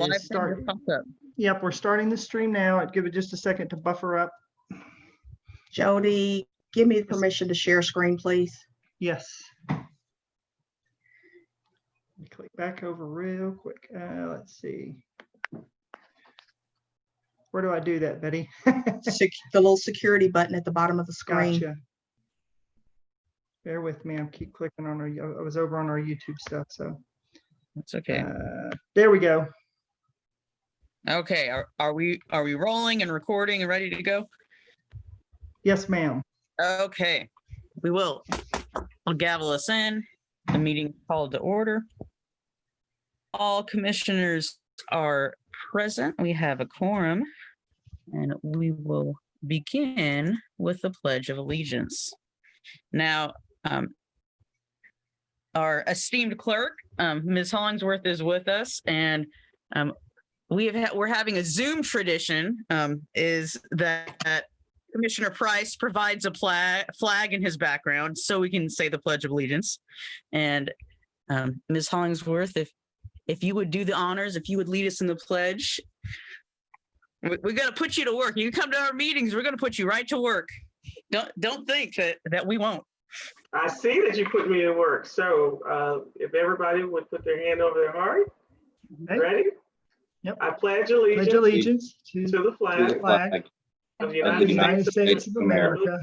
Live is thing start. just popped up. Yep, we're starting the stream now. Give it just a second to buffer up. Jody, give me permission to share screen, please. Yes. Let me click back over real quick. Let's see. Where do I do that, Betty? The little security button at the bottom of the screen. Gotcha. Bear with me. I keep clicking on I was over on our YouTube stuff, so. That's okay. There we go. Okay, are we rolling and recording and ready to go? Yes, ma'am. Okay, we will. I'll gavel us in. The meeting called to order. All commissioners are present. We have a quorum, and we will begin with the Pledge of Allegiance. Now, our esteemed clerk, Ms. Hollingsworth, is with us, and we're having a Zoom tradition. Is that Commissioner Price provides a flag in his background so we can say the Pledge of Allegiance. And Ms. Hollingsworth, if you would do the honors, if you would lead us in the pledge, we got to put you to work. You come to our meetings, we're going to put you right to work. Don't think that we won't. I see that you put me to work. So if everybody would put their hand over their heart, Okay. ready? Yep. I pledge allegiance, Pledge allegiance to the flag of the of the United States of America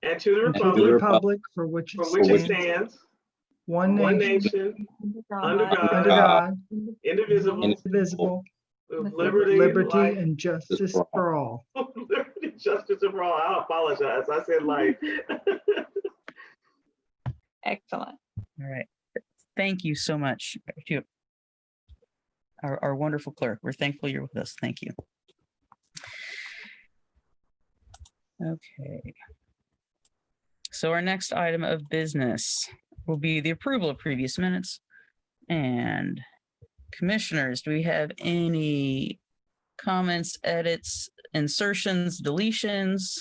and to the and to the republic republic for which for which it it stands, stands, one one nation, nation, under under God, God, indivisible, indivisible, with liberty liberty, and justice for all. liberty, justice for all. I apologize. I said life. Excellent. All right. Thank you so much to our wonderful clerk. We're thankful you're with us. Thank you. Okay. So our next item of business will be the approval of previous minutes. And commissioners, do we have any comments, edits, insertions, deletions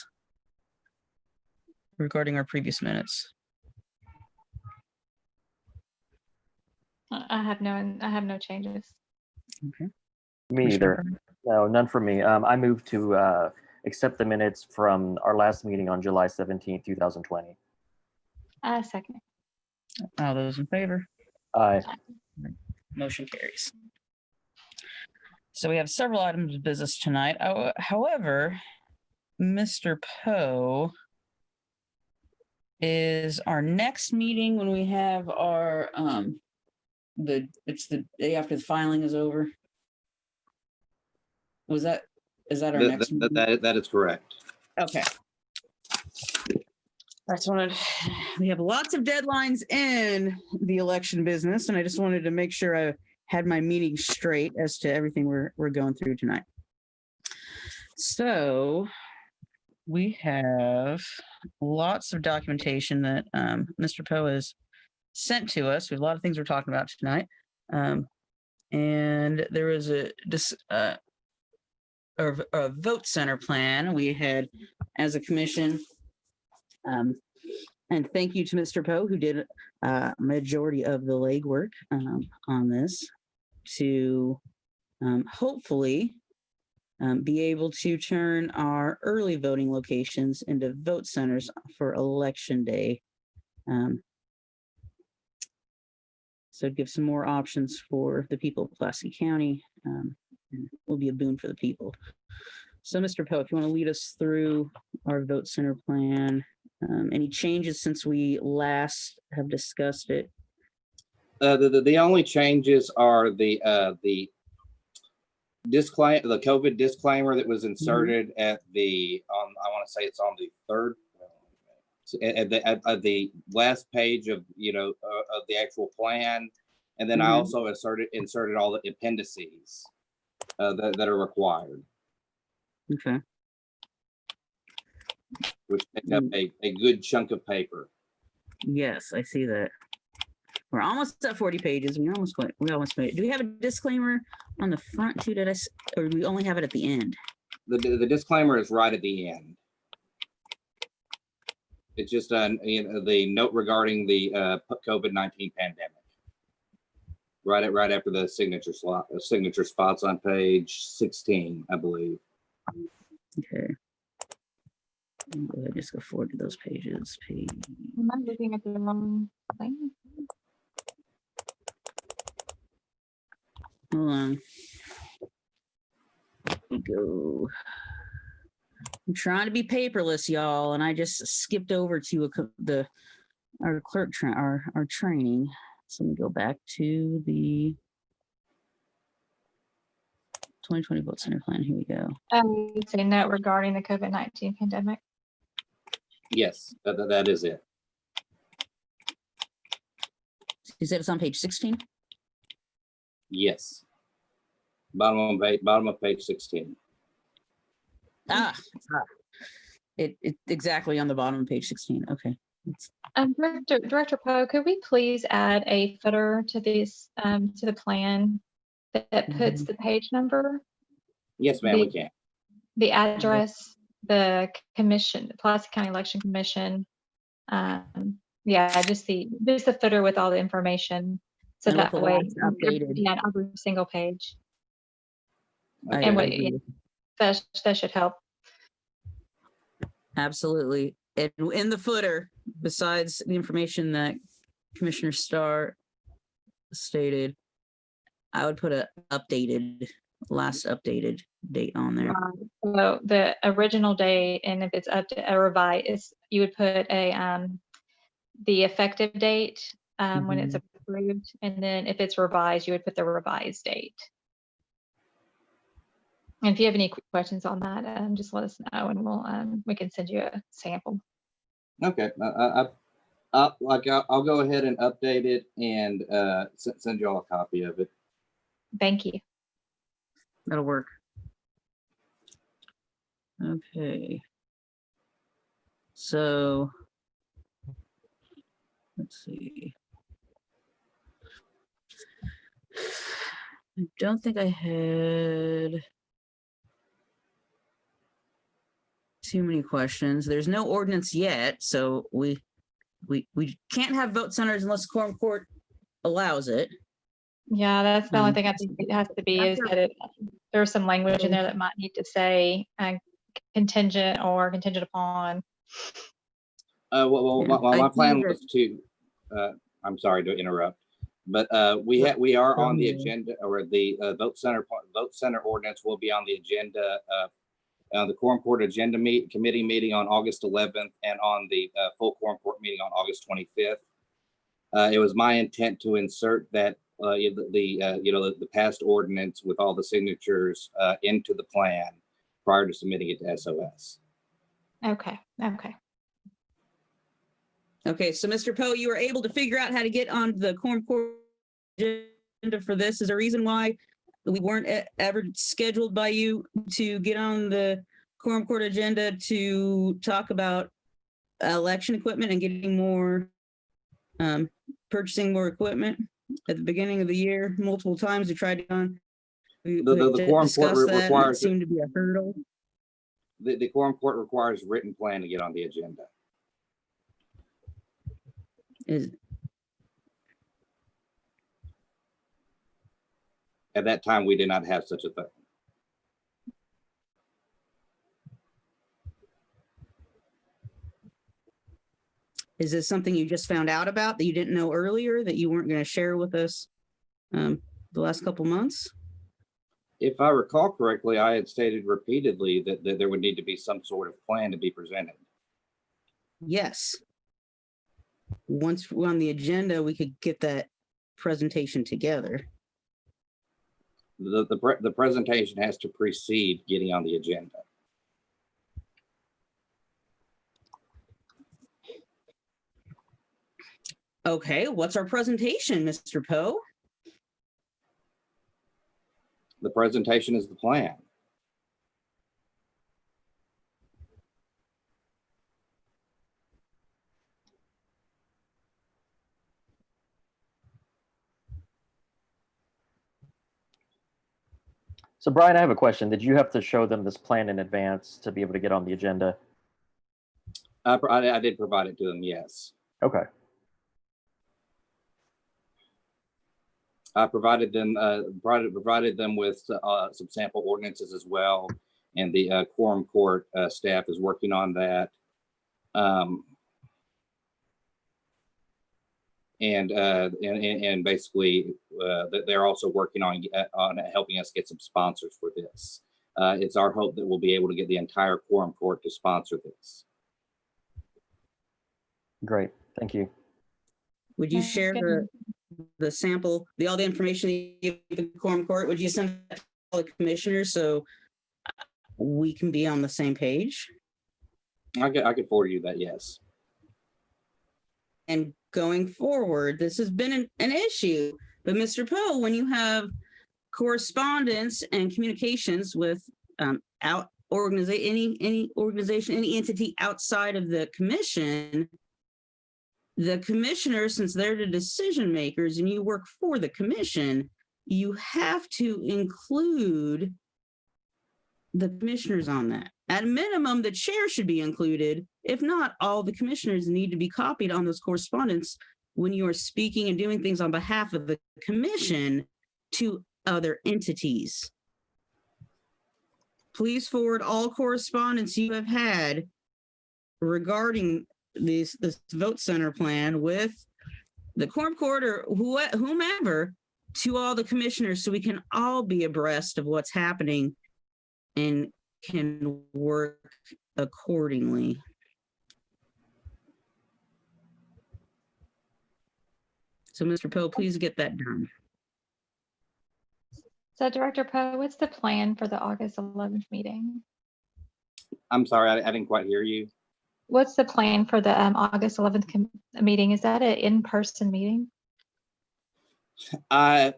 regarding our previous minutes? I have no changes. Okay. Me either. No, none for me. I move to accept the minutes from our last meeting on July 17th, 2020. Second. All those in favor? Aye. Motion carries. So we have several items of business tonight. However, Mr. Poe, is our next meeting when we have our it's the day after the filing is over? Is that our next meeting? That is correct. Okay. I just wanted, we have lots of deadlines in the election business, and I just wanted to make sure I had my meeting straight as to everything we're going through tonight. So we have lots of documentation that Mr. Poe has sent to us. We have a lot of things we're talking about tonight. And there was a vote center plan we had as a commission. And thank you to Mr. Poe, who did a majority of the legwork on this to hopefully be able to turn our early voting locations into vote centers for election day. So give some more options for the people of Pulaski County. And will be a boon for the people. So Mr. Poe, if you want to lead us through our vote center plan, any changes since we last have discussed it? The only changes are the COVID disclaimer that was inserted at I want to say it's on the third, at the last page of of the actual plan, and then I also inserted all the appendices that are required. Okay. Which take up a good chunk of paper. Yes, I see that. We're almost at 40 pages. We almost made it. Do we have a disclaimer on the front too? Or do we only have it at the end? The disclaimer is right at the end. It's just the note regarding the COVID-19 pandemic. right after the signature spots on page 16, I believe. Okay. Go ahead, just go forward to those pages. Am I looking at the wrong thing? Hold on. Here we go. I'm trying to be paperless, y'all, and I just skipped over to our clerk our training. So let me go back to the 2020 Vote Center Plan. Here we go. It's a note regarding the COVID-19 pandemic. Yes, that is it. You said it's on page 16? Yes. Bottom of page 16. It's exactly on the bottom of page 16. Okay. Director Poe, could we please add a footer to this, to the plan that puts the page number, Yes, ma'am, we can. the address, the commission, the Pulaski County Election Commission? Yeah, just the footer with all the information. So And with that the way, last updated. yeah, on every single page. I And agree. that should help. Absolutely. And in the footer, besides the information that Commissioner Starr stated, I would put last updated date on there. So the original date, and if it's up to a revise, you would put the effective date when it's approved, and then if it's revised, you would put the revised date. And if you have any questions on that, just let us know, and we can send you a sample. Okay, I'll go ahead and update it and send you all a copy of it. Thank you. That'll work. Okay. So let's see. I don't think I had too many questions. There's no ordinance yet, so we can't have vote centers unless quorum court allows it. Yeah, that's the only Um, thing I think it has to be, is after- that there's some language in there that might need to say contingent or contingent upon. Well, Yeah, my I plan think was to, I'm sorry to interrupt, but we are on the agenda, or the vote center ordinance will be on the agenda, the quorum court agenda committee meeting on August 11th, and on the full quorum court meeting on August 25th. It was my intent to insert that the past ordinance with all the signatures into the plan prior to submitting it to SOS. Okay. Okay, so Mr. Poe, you were able to figure out how to get on the quorum court agenda for this. Is there a reason why we weren't ever scheduled by you to get on the quorum court agenda to talk about election equipment and getting more, purchasing more equipment at the beginning of the year? Multiple times we tried to The quorum court requires, seemed to be a hurdle. the quorum court requires written plan to get on the agenda. At that time, we did not have such a thing. Is this something you just found out about that you didn't know earlier, that you weren't going to share with us the last couple months? If I recall correctly, I had stated repeatedly that there would need to be some sort of plan to be presented. Yes. Once we're on the agenda, we could get that presentation together. The presentation has to precede getting on the agenda. Okay, what's our presentation, Mr. Poe? The presentation is the plan. So Brian, I have a question. Did you have to show them this plan in advance to be able to get on the agenda? I did provide it to them, yes. Okay. I provided them with some sample ordinances as well, and the quorum court staff is working on that. And basically, they're also working on helping us get some sponsors for this. It's our hope that we'll be able to get the entire quorum court to sponsor this. Great, thank you. Would you Sounds share good. the sample, all the information that you give the quorum court? Would you send that to all the commissioners so we can be on the same page? I could forward you that, yes. And going forward, this has been an issue. But Mr. Poe, when you have correspondence and communications with any organization, any entity outside of the commissioners, since they're the decision makers and you work for the commission, you have to include the commissioners on that. At a minimum, the chair should be included. If not, all the commissioners need to be copied on those correspondence when you are speaking and doing things on behalf of the commission to other entities. Please forward all correspondence you have had regarding this vote center plan with the quorum court or whomever to all the commissioners so we can all be abreast of what's happening and can work accordingly. So Mr. Poe, please get that done. So Director Poe, what's the plan for the August 11th meeting? I'm sorry, I didn't quite hear you. What's the plan for the August 11th meeting? Is that an in-person meeting? I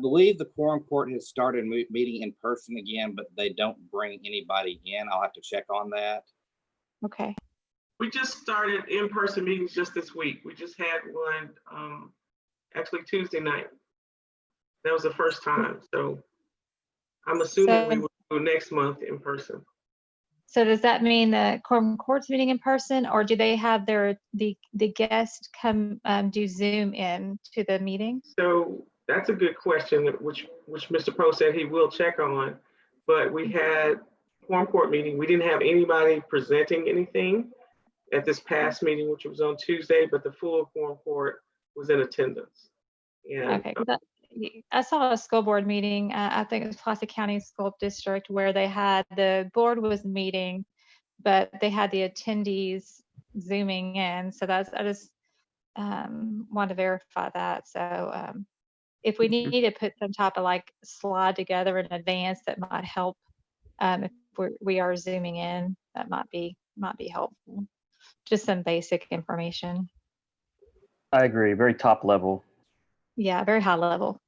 believe the quorum court has started meeting in person again, but they don't bring anybody in. I'll have to check on that. Okay. We just started in-person meetings just this week. We just had one, actually Tuesday night. That was the first time. So I'm assuming we will do next month in person. So does that mean the quorum court's meeting in person, or do they have the guest come do Zoom in to the meeting? So that's a good question, which Mr. Poe said he will check on. But we had quorum court meeting. We didn't have anybody presenting anything at this past meeting, which was on Tuesday, but the full quorum court was in attendance. And Okay, 'cause I saw a school board meeting, I think it was Placer County School District, where they had, the board was meeting, but they had the attendees zooming in. So I just wanted to verify that. So if we need to put some type of like slide together in advance, that might help. If we are zooming in, that might be helpful. Just some basic information. I agree, very top level. Yeah, very high level.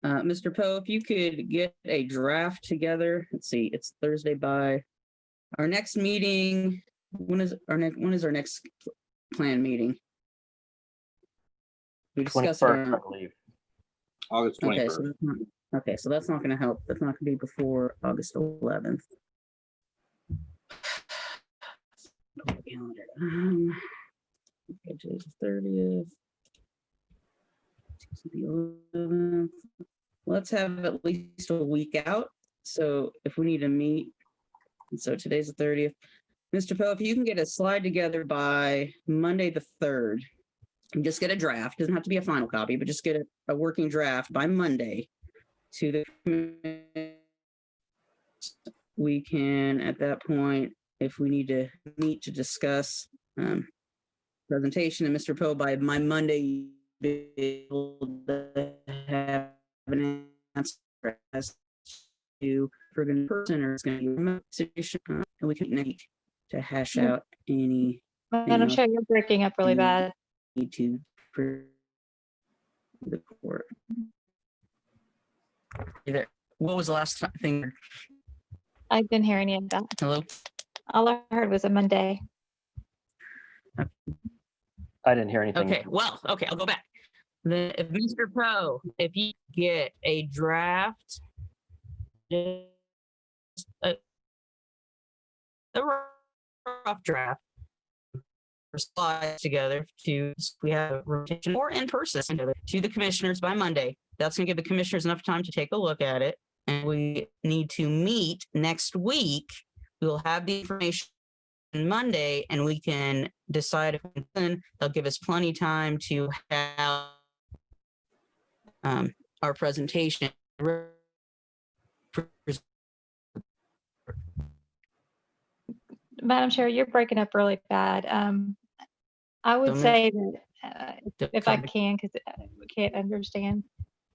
Mr. Poe, if you could get a draft together, let's see, it's Thursday by our next meeting. When is our next plan meeting? We discussed 21st, I believe. August 21st. So that's not going to help. That's not going to be before August 11th. Okay, today's the 30th. The 11th. Let's have at least a week out. So if we need to meet, and so today's the 30th. Mr. Poe, if you can get a slide together by Monday the 3rd, and just get a draft, doesn't have to be a final copy, but just get a working draft by Monday to the, we can at that point, if we need to meet to discuss presentation, and Mr. Poe, by my Monday, be able to have an answer as to for the person or it's going to be a remote situation, and we can meet to hash out any Madam Chair, you're breaking up really bad. need to for the court. Either. What was the last thing? I didn't hear any of that. Hello? All I heard was a Monday. I didn't hear anything. Okay, well, okay, I'll go back. If Mr. Poe, if you get a draft, just a rough draft slides together we have a rotation or in person together to the commissioners by Monday. That's gonna give the commissioners enough time to take a look at it. And we need to meet next week. We'll have the information Monday and we can decide if they'll give us plenty of time to have our presentation. Madam Chair, you're breaking up really bad. I would Don't say that if I can, because I can't understand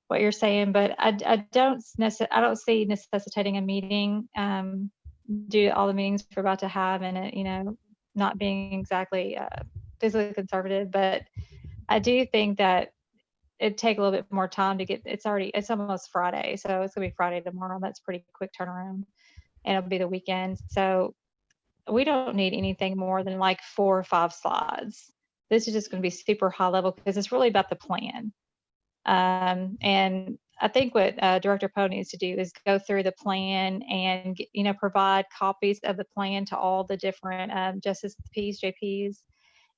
what you're saying, but I don't see necessitating a meeting due to all the meetings we're about to have and it, not being exactly physically conservative. But I do think that it'd take a little bit more time to get. It's almost Friday, so it's gonna be Friday tomorrow. That's pretty quick turnaround, and it'll be the weekend. So we don't need anything more than like 4 or 5 slides. This is just going to be super high level because it's really about the plan. And I think what Director Poe needs to do is go through the plan and provide copies of the plan to all the different Justice Ps, JPs,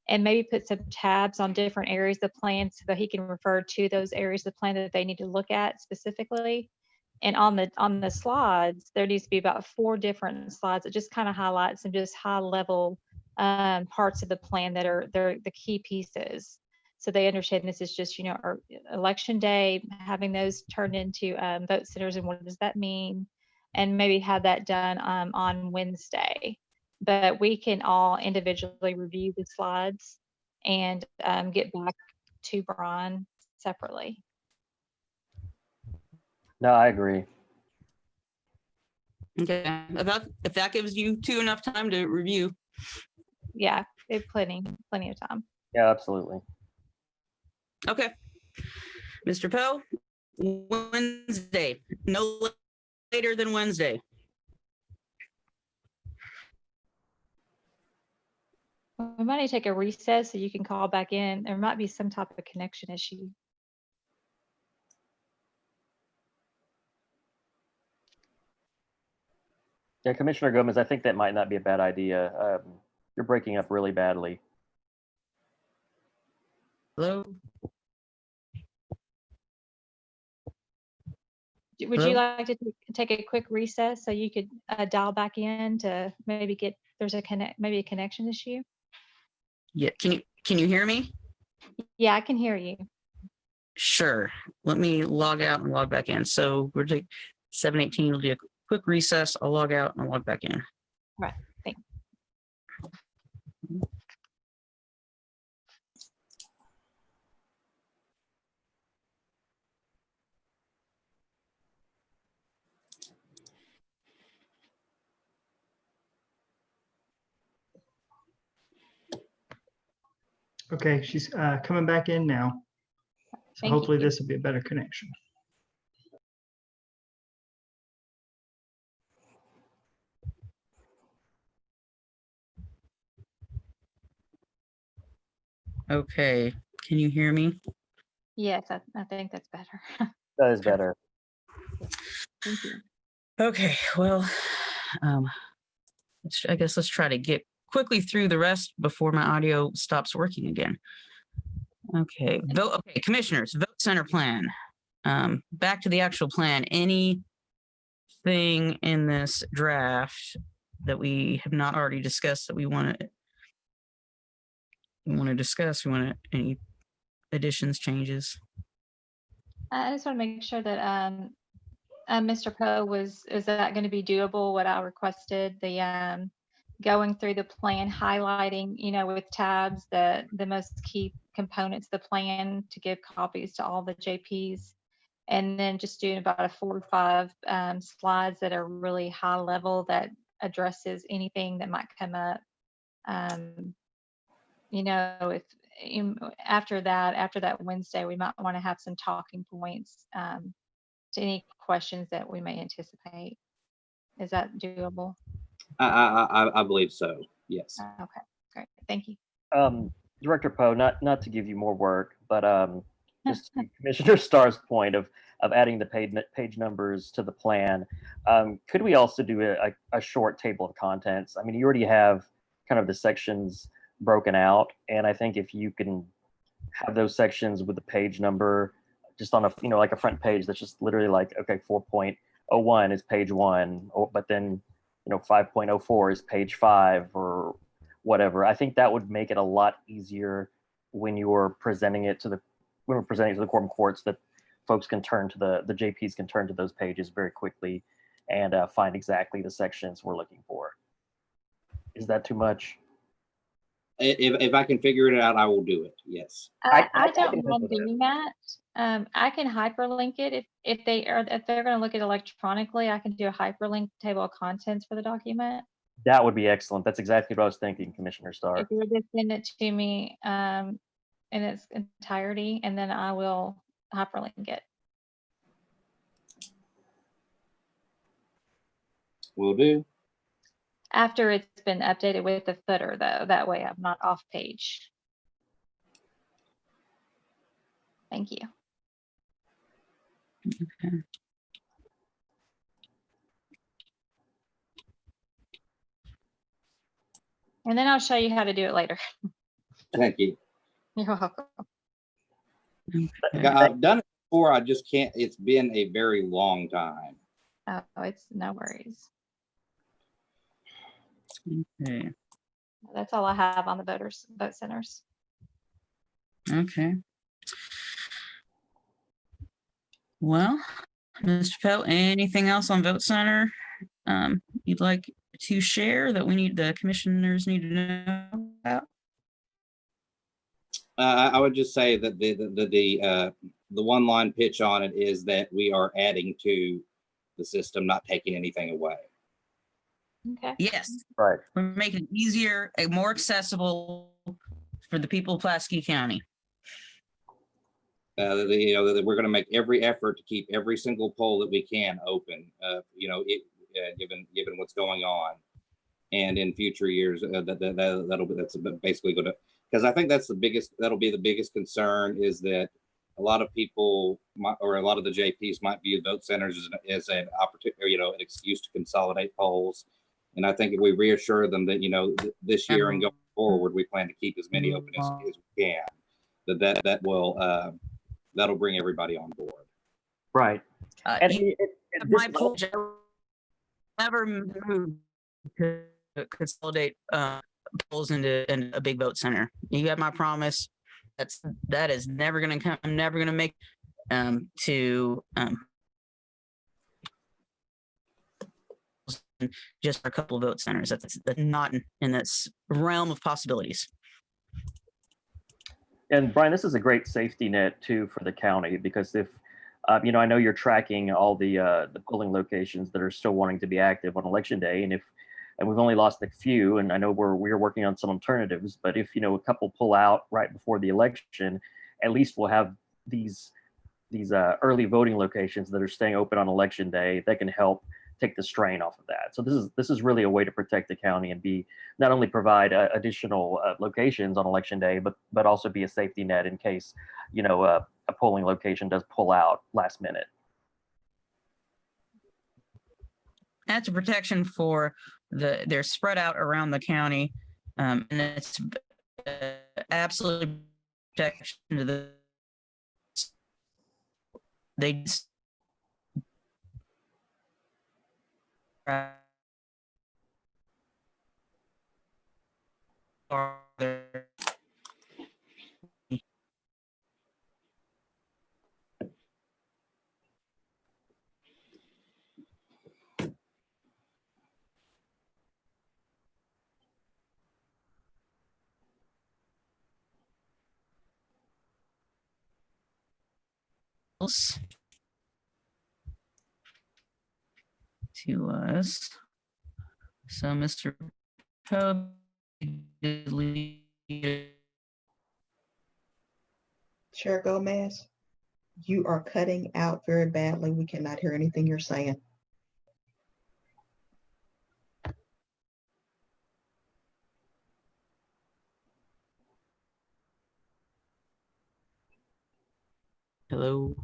and maybe put some tabs on different areas of the plan so that he can refer to those areas of the plan that they need to look at specifically. And on the slides, there needs to be about 4 different slides that just kind of highlight some just high level parts of the plan that are the key pieces. So they understand this is just, our election day, having those turned into vote centers and what does that mean? And maybe have that done on Wednesday. But we can all individually review the slides and get back to Brian separately. No, I agree. Okay, if that gives you 2 enough time to review. Yeah, they have plenty of time. Yeah, absolutely. Okay. Mr. Poe, Wednesday, no later than Wednesday. We might need to take a recess so you can call back in. There might be some type of connection issue. Yeah, Commissioner Gomez, I think that might not be a bad idea. You're breaking up really badly. Hello? Would Hello? you like to take a quick recess so you could dial back in to maybe get there's a connection issue? Yeah, can you hear me? Yeah, I can hear you. Sure. Let me log out and log back in. So we're taking 7:18. We'll do a quick recess. I'll log out and I'll log back in. Right. Thanks. Okay, she's coming back in now. So Thank hopefully you. this will be a better connection. Okay. Can you hear me? Yes, I think that's better. That is better. Thank you. Okay. Well, I guess let's try to get quickly through the rest before my audio stops working again. Okay. Okay, commissioners, vote center plan. Back to the actual plan. Anything in this draft that we have not already discussed that we want to discuss? Any additions, changes? I just want to make sure that Mr. Poe is that going to be doable? What I requested, the going through the plan, highlighting, with tabs, the most key components of the plan to give copies to all the JPs, and then just doing about 4 or 5 slides that are really high level that addresses anything that might come up. If after that Wednesday, we might want to have some talking points to any questions that we may anticipate. Is that doable? I believe so. Yes. Okay, great. Thank you. Director Poe, not to give you more work, but just to Commissioner Starr's point of adding the page numbers to the plan, could we also do a short table of contents? I mean, you already have kind of the sections broken out. And I think if you can have those sections with the page number just on a, like a front page that's just literally like, okay, 4.01 is page 1, but then 5.04 is page 5 or whatever. I think that would make it a lot easier when you're presenting it to the quorum courts, that folks can turn to the JPs can turn to those pages very quickly and find exactly the sections we're looking for. Is that too much? If I can figure it out, I will do it. Yes. I I can don't live mind with it. doing that. I can hyperlink it if they're going to look at it electronically. I can do a hyperlink table of contents for the document. That would be excellent. That's exactly what I was thinking, Commissioner Starr. If you would just send it to me in its entirety, and then I will hyperlink it. Will do. After it's been updated with the footer, though, that way I'm not off page. Thank you. And then I'll show you how to do it later. Thank you. You're welcome. I've done it before. I just can't. It's been a very long time. Oh, it's no worries. Okay. That's all I have on the vote centers. Okay. Well, Mr. Poe, anything else on Vote Center you'd like to share that the commissioners need to know about? I would just say that the one line pitch on it is that we are adding to the system, not taking anything away. Okay. Yes, Right. we're making it easier and more accessible for the people of Pulaski County. That we're going to make every effort to keep every single poll that we can open. Given what's going on, and in future years, that's basically going to, because I think that'll be the biggest concern, is that a lot of people or a lot of the JPs might view vote centers as an opportunity, an excuse to consolidate polls. And I think if we reassure them that this year and going forward, we plan to keep as many open as we can, that will that'll bring everybody on board. Right. My poll never moved to consolidate polls into a big vote center. You have my promise. That is never going to come. I'm never going to make just a couple of vote centers. That's not in this realm of possibilities. And Brian, this is a great safety net too for the county, because if I know you're tracking all the polling locations that are still wanting to be active on election day, and we've only lost a few, and I know we're working on some alternatives, but if a couple pull out right before the election, at least we'll have these early voting locations that are staying open on election day that can help take the strain off of that. So this is really a way to protect the county and be not only provide additional locations on election day, but also be a safety net in case a polling location does pull out last minute. That's a protection for they're spread out around the county, and it's absolutely protection to they just to us. So Mr. Poe, Chair Gomez, you are cutting out very badly. We cannot hear anything you're saying. hello.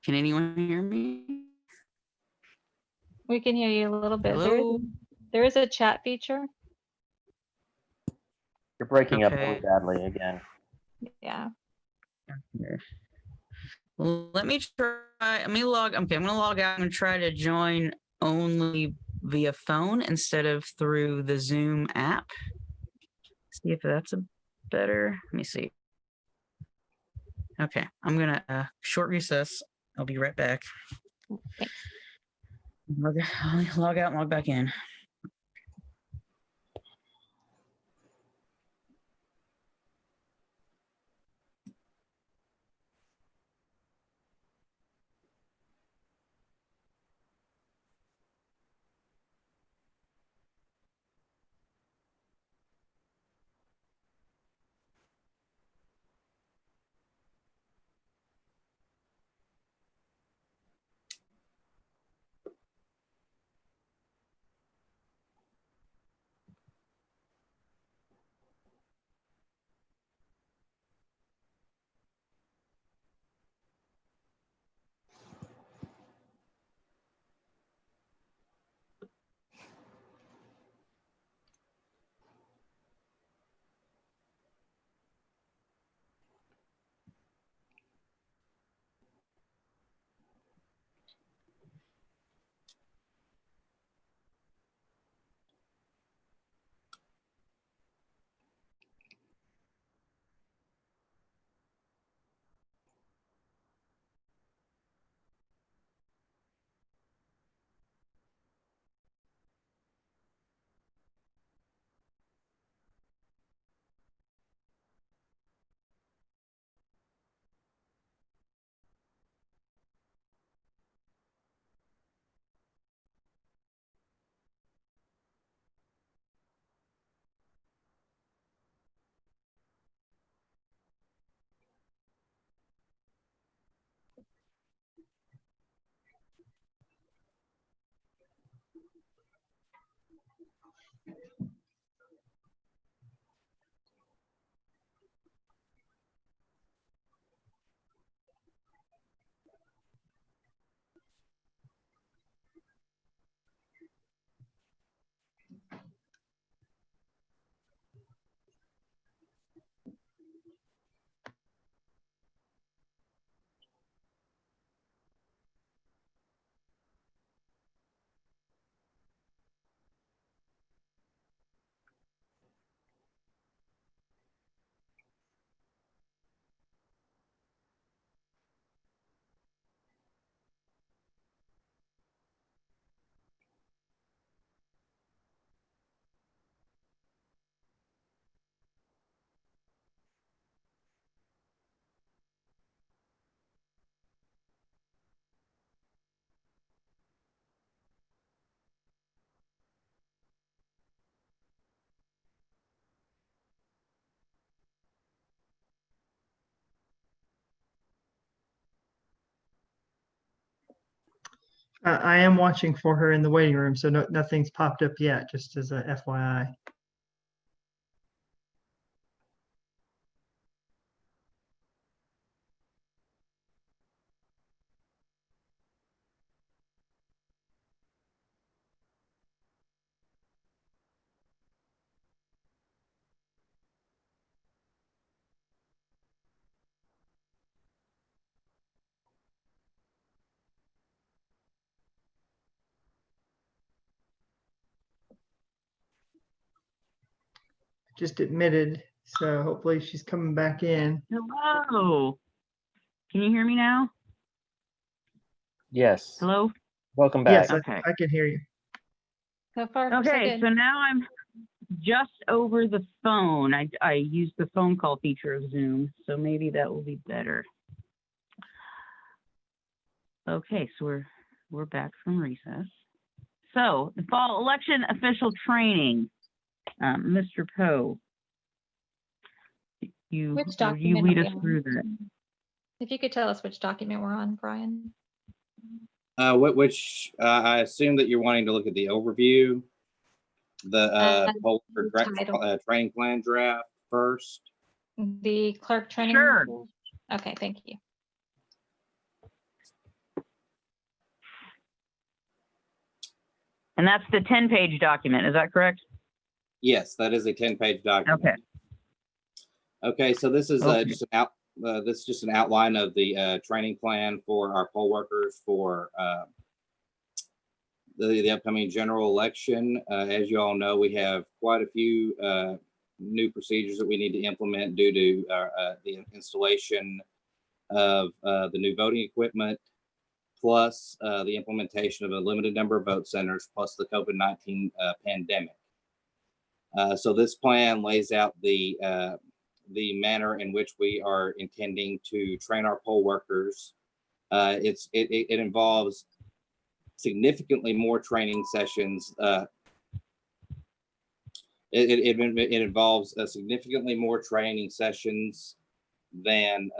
Can anyone hear me? We can hear you a little bit. Hello. There is a chat feature. You're breaking up Okay. really badly again. Yeah. Let me try. Let me log. Okay, I'm gonna log out and try to join only via phone instead of through the Zoom app. See if that's a better. Let me see. Okay, I'm gonna short recess. I'll be right back. Thanks. Log out and log back in. I am watching for her in the waiting room, so nothing's popped up yet, just as a FYI. Just admitted, so hopefully she's coming back in. Hello. Can you hear me now? Yes. Hello. Welcome back. Yes, Okay. I can hear you. So far, so Okay, good. so now I'm just over the phone. I use the phone call feature of Zoom, so maybe that will be better. Okay, so we're back from recess. So the fall election official training, Mr. Poe, you Which you document lead are us we on? through that. If you could tell us which document we're on, Brian. Which I assume that you're wanting to look at the overview, the title. training plan draft first. The clerk training. Sure. Okay, thank you. And that's the 10-page document, is that correct? Yes, that is a 10-page document. Okay. Okay, so this is Okay. just an outline of the training plan for our poll workers for the upcoming general election. As you all know, we have quite a few new procedures that we need to implement due to the installation of the new voting equipment, plus the implementation of a limited number of vote centers, plus the COVID-19 pandemic. So this plan lays out the manner in which we are intending to train our poll workers. It involves significantly more training sessions. It involves significantly more training sessions than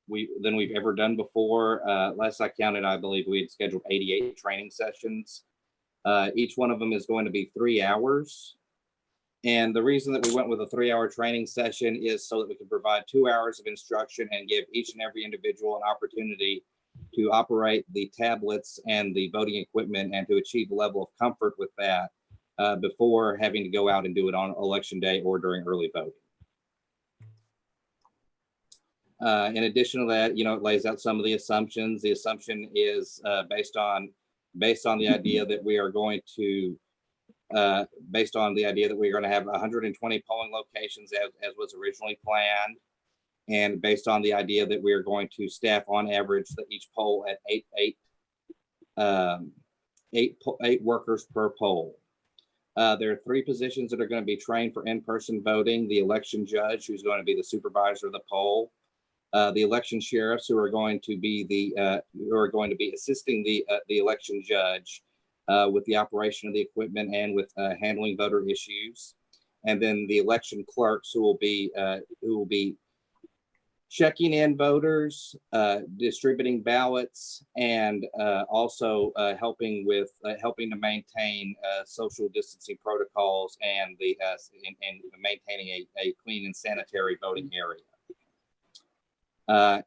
we've ever done before. Last I counted, I believe we had scheduled 88 training sessions. Each one of them is going to be 3 hours. And the reason that we went with a 3-hour training session is so that we can provide 2 hours of instruction and give each and every individual an opportunity to operate the tablets and the voting equipment and to achieve a level of comfort with that before having to go out and do it on election day or during early voting. In addition to that, it lays out some of the assumptions. The assumption is based on the idea that we are going to based on the idea that we're going to have 120 polling locations as was originally planned, and based on the idea that we are going to staff on average each poll at eight workers per poll. There are 3 positions that are going to be trained for in-person voting: the election judge, who's going to be the supervisor of the poll, the election sheriffs, who are going to be assisting the election judge with the operation of the equipment and with handling voter issues, and then the election clerks, who will be checking in voters, distributing ballots, and also helping to maintain social distancing protocols and maintaining a clean and sanitary voting area.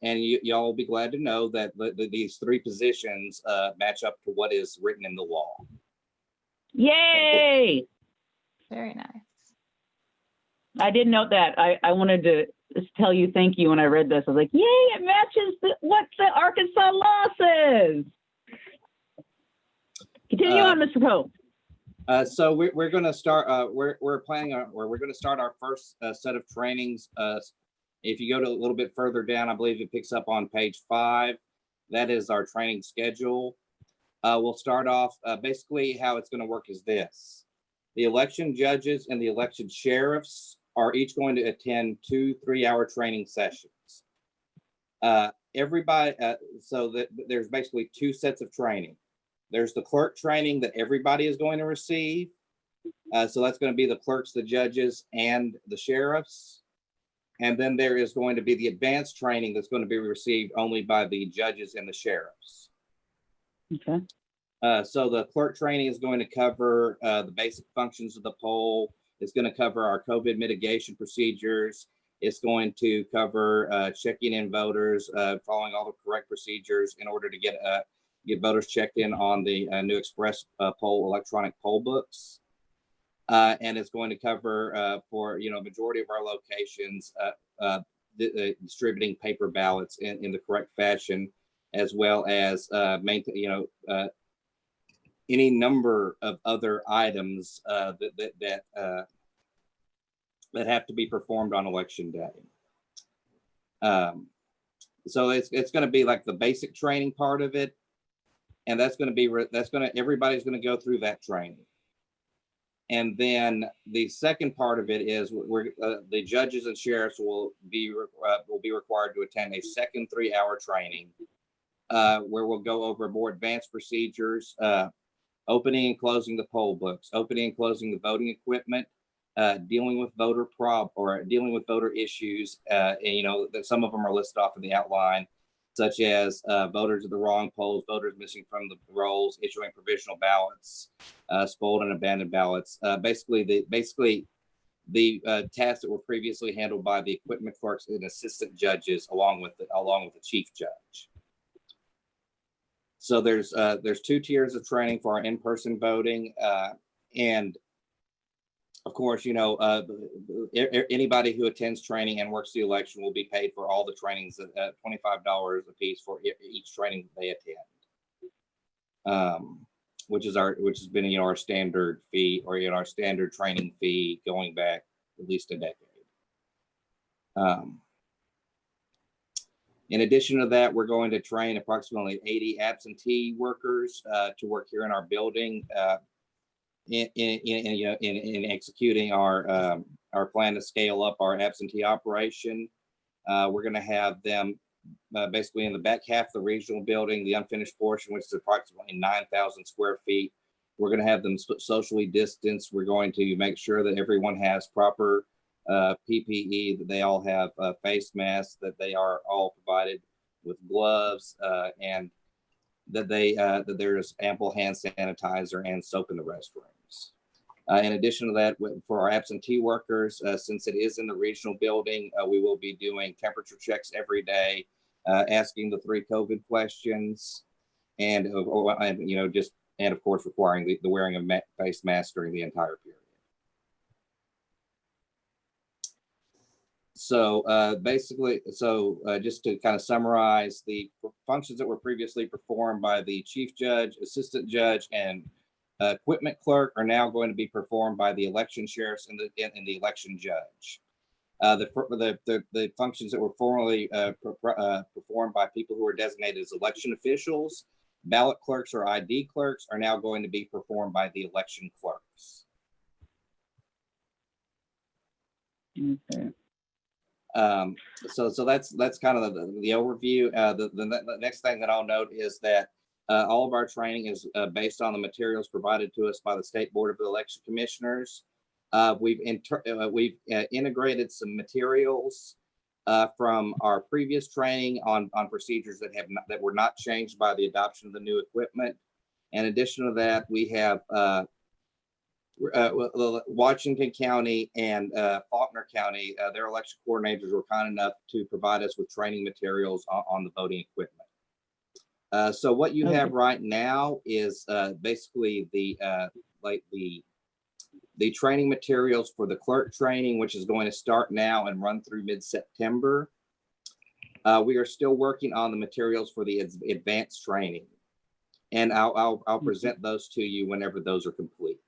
And y'all will be glad to know that these 3 positions match up to what is written in the law. Yay! Very nice. I did note that. I wanted to just tell you thank you when I read this. I was like, yay, it matches what the Arkansas law says. Continue on, Mr. Pope. So we're going to start. We're planning on, or we're going to start our first set of trainings. If you go to a little bit further down, I believe it picks up on page 5. That is our training schedule. We'll start off. Basically, how it's going to work is this: the election judges and the election sheriffs are each going to attend 2 3-hour training sessions. Everybody. So that there's basically 2 sets of training. There's the clerk training that everybody is going to receive. So that's going to be the clerks, the judges, and the sheriffs. And then there is going to be the advanced training that's going to be received only by the judges and the sheriffs. Okay. So the clerk training is going to cover the basic functions of the poll. It's going to cover our COVID mitigation procedures. It's going to cover checking in voters, following all the correct procedures in order to get voters checked in on the new Express poll electronic poll books. And it's going to cover for majority of our locations distributing paper ballots in the correct fashion, as well as maintain any number of other items that have to be performed on election day. So it's going to be like the basic training part of it, and everybody's going to go through that training. And then the second part of it is the judges and sheriffs will be required to attend a second 3-hour training where we'll go over more advanced procedures, opening and closing the poll books, opening and closing the voting equipment, dealing with voter issues. That some of them are listed off in the outline, such as voters at the wrong polls, voters missing from the rolls, issuing provisional ballots, spoiled and abandoned ballots. Basically the tasks that were previously handled by the equipment clerks and assistant judges, along with the chief judge. So there's 2 tiers of training for our in-person voting, and of course, anybody who attends training and works the election will be paid for all the trainings at $25 a piece for each training they attend, which has been our standard fee, or our standard training fee going back at least a decade. In addition to that, we're going to train approximately 80 absentee workers to work here in our building in executing our plan to scale up our absentee operation. We're going to have them basically in the back half of the regional building, the unfinished portion, which is approximately 9,000 square feet. We're going to have them socially distanced. We're going to make sure that everyone has proper PPE, that they all have face masks, that they are all provided with gloves, and that that there's ample hand sanitizer and soap in the restrooms. In addition to that, for our absentee workers, since it is in the regional building, we will be doing temperature checks every day, asking the 3 COVID questions, and of course requiring the wearing of face masks during the entire period. So just to kind of summarize, the functions that were previously performed by the chief judge, assistant judge, and equipment clerk are now going to be performed by the election sheriffs and the election judge. The functions that were formerly performed by people who were designated as election officials, ballot clerks or ID clerks, are now going to be performed by the election clerks. Okay. So that's kind of the overview. The next thing that I'll note is that all of our training is based on the materials provided to us by the State Board of Election Commissioners. We've integrated some materials from our previous training on procedures that were not changed by the adoption of the new equipment. In addition to that, we have Washington County and Faulkner County, their election coordinators were kind enough to provide us with training materials on the voting equipment. So what you have right now is basically the training materials for the clerk training, which is going to start now and run through mid-September. We are still working on the materials for the advanced training, and I'll present those to you whenever those are complete.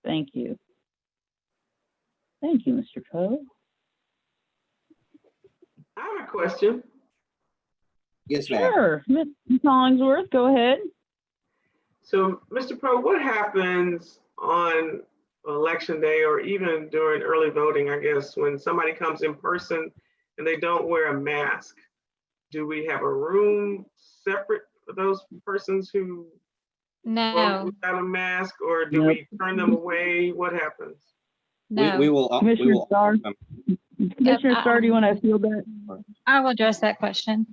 Thank you. Thank you, Mr. Poe. I have a question. Yes, ma'am. Sure, Ms. Hollingsworth, go ahead. So, Mr. Poe, what happens on election day or even during early voting, I guess, when somebody comes in person and they don't wear a mask? Do we have a room separate for those persons who vote No, without a mask, or do we turn them away? What happens? no. We will. Commissioner Starr? Commissioner Starr, do you want to field that? I will address that question.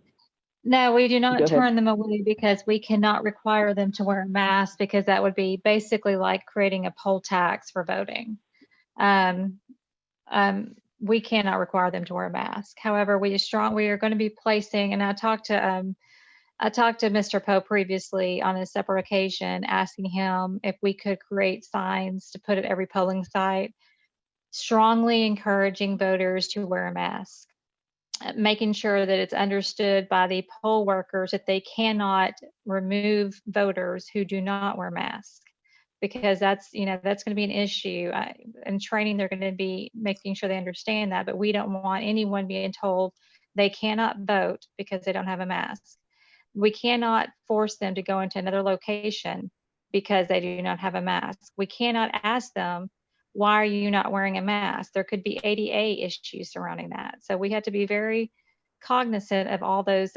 No, we do Go not ahead. turn them away because we cannot require them to wear a mask, because that would be basically like creating a poll tax for voting. We cannot require them to wear a mask. However, we are going to be placing, and I talked to Mr. Poe previously on a separate occasion, asking him if we could create signs to put at every polling site, strongly encouraging voters to wear a mask, making sure that it's understood by the poll workers that they cannot remove voters who do not wear masks, because that's going to be an issue. In training, they're going to be making sure they understand that, but we don't want anyone being told they cannot vote because they don't have a mask. We cannot force them to go into another location because they do not have a mask. We cannot ask them, why are you not wearing a mask? There could be ADA issues surrounding that. So we have to be very cognizant of all those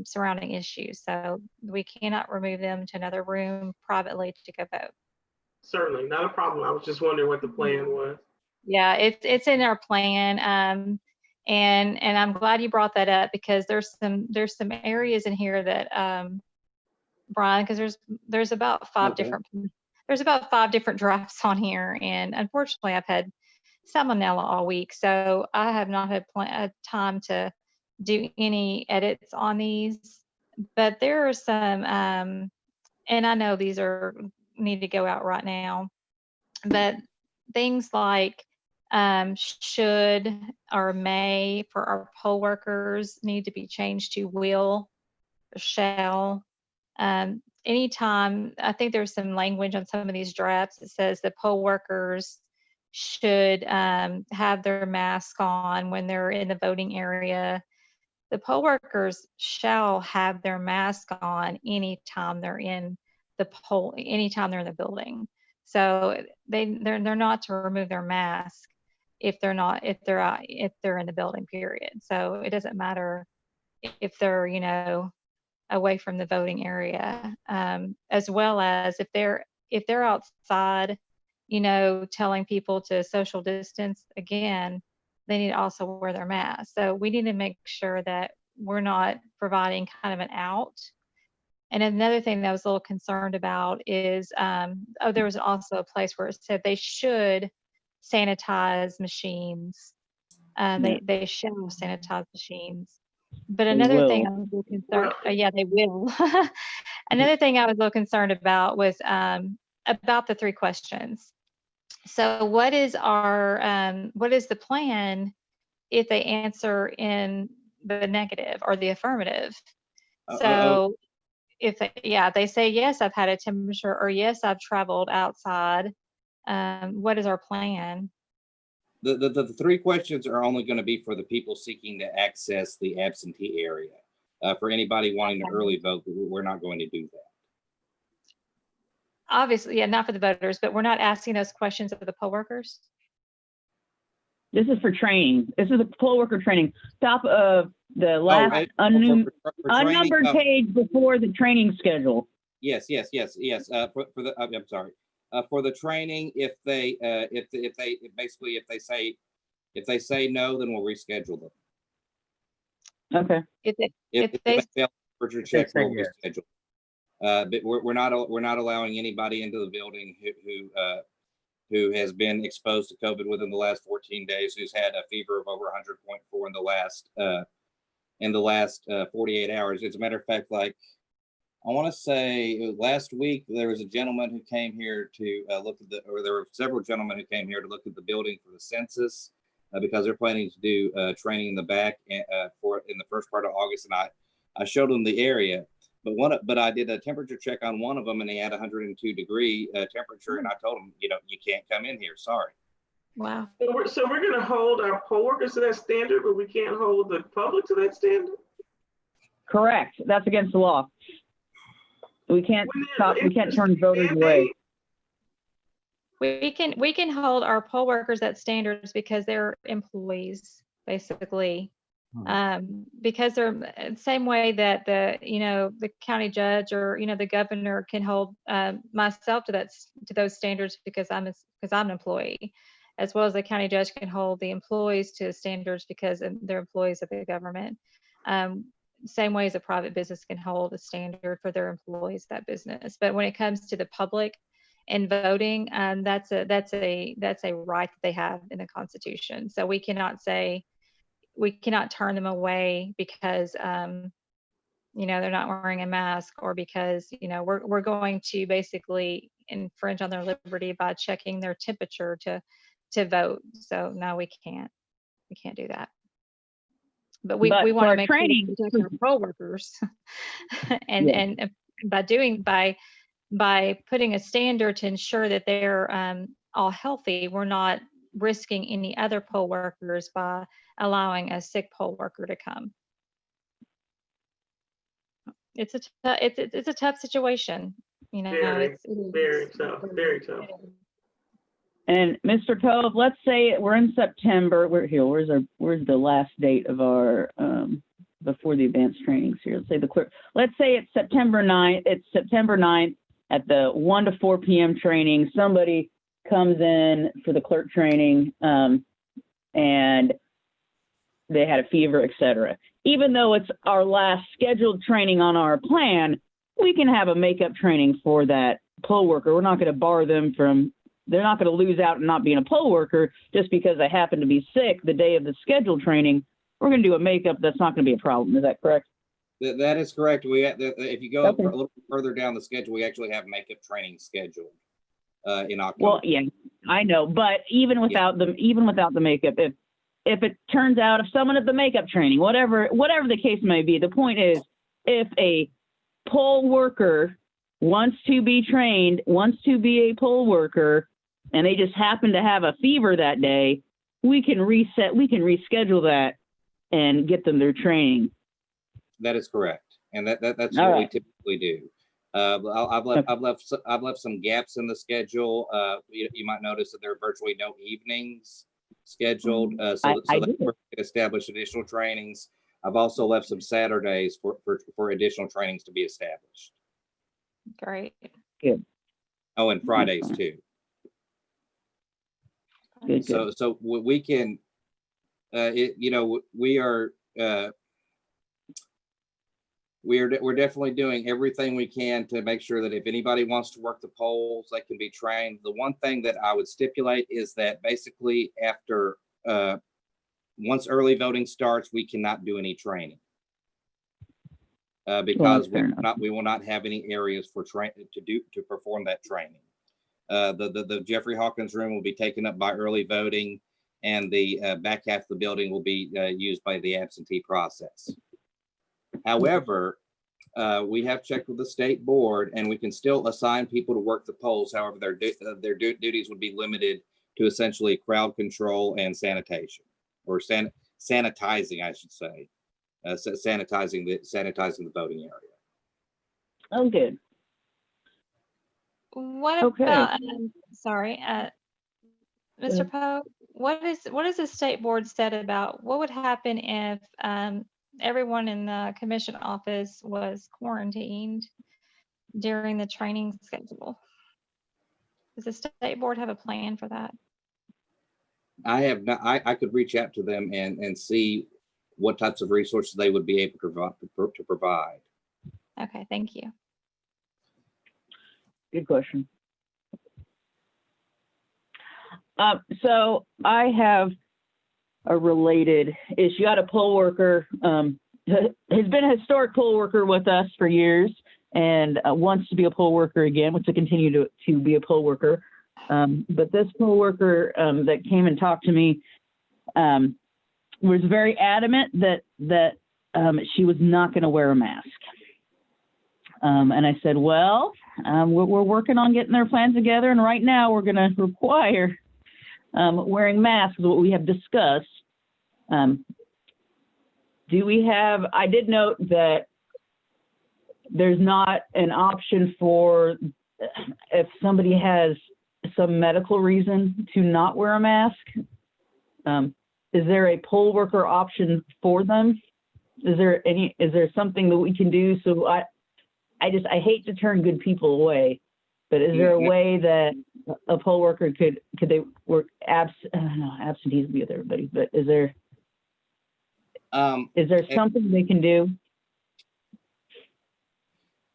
surrounding issues. So we cannot remove them to another room privately to go vote. Certainly, not a problem. I was just wondering what the plan was. Yeah, it's in our plan. And I'm glad you brought that up, because there's some areas in here that Brian, because there's about five different drafts on here, and unfortunately I've had salmonella all week, so I have not had time to do any edits on these. but there are some, and I know these are need to go out right now, but things like should or may for our poll workers need to be changed to will or shall. Anytime, I think there's some language on some of these drafts that says the poll workers should have their mask on when they're in the voting area. The poll workers shall have their mask on anytime they're in the poll, anytime they're in the building. So they're not to remove their mask if they're in the building, period. So it doesn't matter if they're, you know, away from the voting area, as well as if they're outside, you know, telling people to social distance, again, they need to also wear their mask. So we need to make sure that we're not providing kind of an out. And another thing that I was a little concerned about is, there was also a place where it said they should sanitize machines. They shall sanitize machines. But another thing I was a little concerned, yeah, they will. Another thing I was a little concerned about was about the 3 questions. So what is the plan if they answer in the negative or the affirmative? So if they say, yes, I've had a temperature, or yes, I've traveled outside, what is our plan? The 3 questions are only going to be for the people seeking to access the absentee area. For anybody wanting to early vote, we're not going to do that. Obviously, yeah, not for the voters, but we're not asking those questions of the poll workers. This is for training. This is a poll worker training. Top of the last unnumbered page before the training schedule. Yes. For the, I'm sorry. For the training, if they say no, then we'll reschedule them. Okay. If they fail temperature check, we'll reschedule. But we're not allowing anybody into the building who has been exposed to COVID within the last 14 days, who's had a fever of over 100.4 in the last 48 hours. As a matter of fact, like I want to say last week there was a gentleman who came here to look at there were several gentlemen who came here to look at the building for the census because they're planning to do training in the back in the first part of August, and I showed them the area. But I did a temperature check on one of them, and he had 102-degree temperature, and I told him, you can't come in here. Sorry. Wow. So we're going to hold our poll workers to that standard, but we can't hold the public to that standard? Correct. That's against the law. We can't stop. We can't turn voters away. We can hold our poll workers at standards because they're employees, basically. Because they're same way that the county judge or the governor can hold myself to those standards because I'm an employee, as well as the county judge can hold the employees to standards because they're employees of the government. Same way as a private business can hold a standard for their employees, that business. But when it comes to the public and voting, that's a right that they have in the Constitution. So we cannot turn them away because they're not wearing a mask, or because we're going to basically infringe on their liberty by checking their temperature to vote. So no, we can't do that. But we want to make training sure we protect our poll workers, and by putting a standard to ensure that they're all healthy, we're not risking any other poll workers by allowing a sick poll worker to come. It's a tough situation, Very tough. And Mr. Cove, let's say we're in September. We're here. Where's the last date of our before the advanced trainings here? Let's say let's say it's September 9th. It's September 9th at the 1 to 4 p.m. training. Somebody comes in for the clerk training and they had a fever, etc. Even though it's our last scheduled training on our plan, we can have a makeup training for that poll worker. We're not going to bar them from, they're not going to lose out and not being a poll worker just because they happen to be sick the day of the scheduled training. We're going to do a makeup. That's not going to be a problem. Is that correct? That is correct. If you go Okay. a little further down the schedule, we actually have makeup training scheduled in October. Well, yeah, I know, but even without the makeup, if it turns out, if someone at the makeup training, whatever the case may be, the point is, if a poll worker wants to be trained, wants to be a poll worker, and they just happen to have a fever that day, we can reschedule that and get them their training. That is correct, and that's All what we right. typically do. I've left some gaps in the schedule. You might notice that there are virtually no evenings scheduled, so I that did. we can establish additional trainings. I've also left some Saturdays for additional trainings to be established. Great. Oh, and Fridays fine. too. Good. So we can, we are. We're definitely doing everything we can to make sure that if anybody wants to work the polls, they can be trained. The one thing that I would stipulate is that basically after once early voting starts, we cannot do any training because fair enough. we will not have any areas for to perform that training. The Jeffrey Hawkins room will be taken up by early voting, and the back half of the building will be used by the absentee process. However, we have checked with the state board, and we can still assign people to work the polls. However, their duties would be limited to essentially crowd control and sanitation, or sanitizing, I should say, sanitizing the voting area. Oh, good. What Okay. about, sorry, Mr. Poe, what is the state board said about what would happen if everyone in the commission office was quarantined during the training schedule? Does the state board have a plan for that? I have not. I could reach out to them and see what types of resources they would be able to provide. Okay, thank you. Good question. So I have a related issue. I had a poll worker, has been a historic poll worker with us for years, and wants to be a poll worker again, wants to continue to be a poll worker. But this poll worker that came and talked to me was very adamant that she was not going to wear a mask. And I said, well, we're working on getting their plans together, and right now we're going to require wearing masks, what we have discussed. I did note that there's not an option for if somebody has some medical reason to not wear a mask. Is there a poll worker option for them? Is there something that we can do? So I hate to turn good people away, but is there a way that a poll worker could they work absentees be with everybody, but is there something they can do?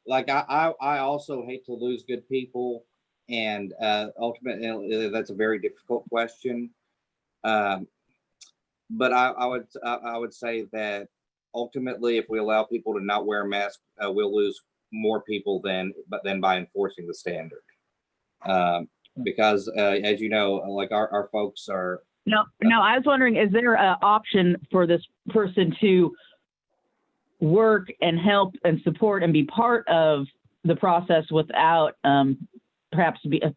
Like I also hate to lose good people, and ultimately that's a very difficult question. But I would say that ultimately, if we allow people to not wear a mask, we'll lose more people than by enforcing the standard. Because as you know, like our folks are. No, I was wondering, is there an option for this person to work and help and support and be part of the process without perhaps being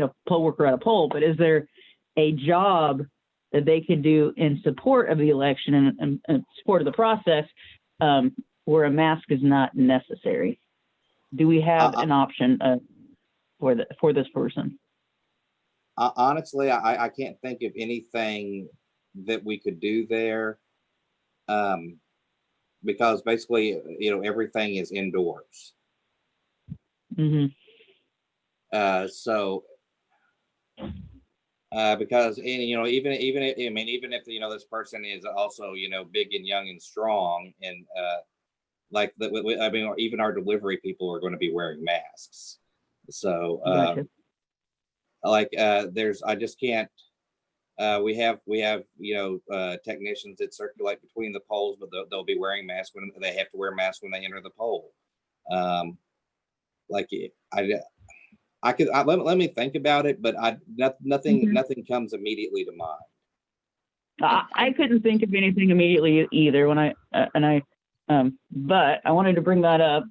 a poll worker at a poll, but is there a job that they could do in support of the election and support of the process where a mask is not necessary? Do we have an option for this person? Honestly, I can't think of anything that we could do there, because basically, everything is indoors. Mm-hmm. Because even if this person is also big and young and strong, and even our delivery people are going to be wearing masks. So Gotcha. I just can't. We have, technicians that circulate between the poles, but they'll be wearing masks when they have to wear masks when they enter the pole. Like let me think about it, but nothing comes immediately to mind. I couldn't think of anything immediately either when but I wanted to bring that up.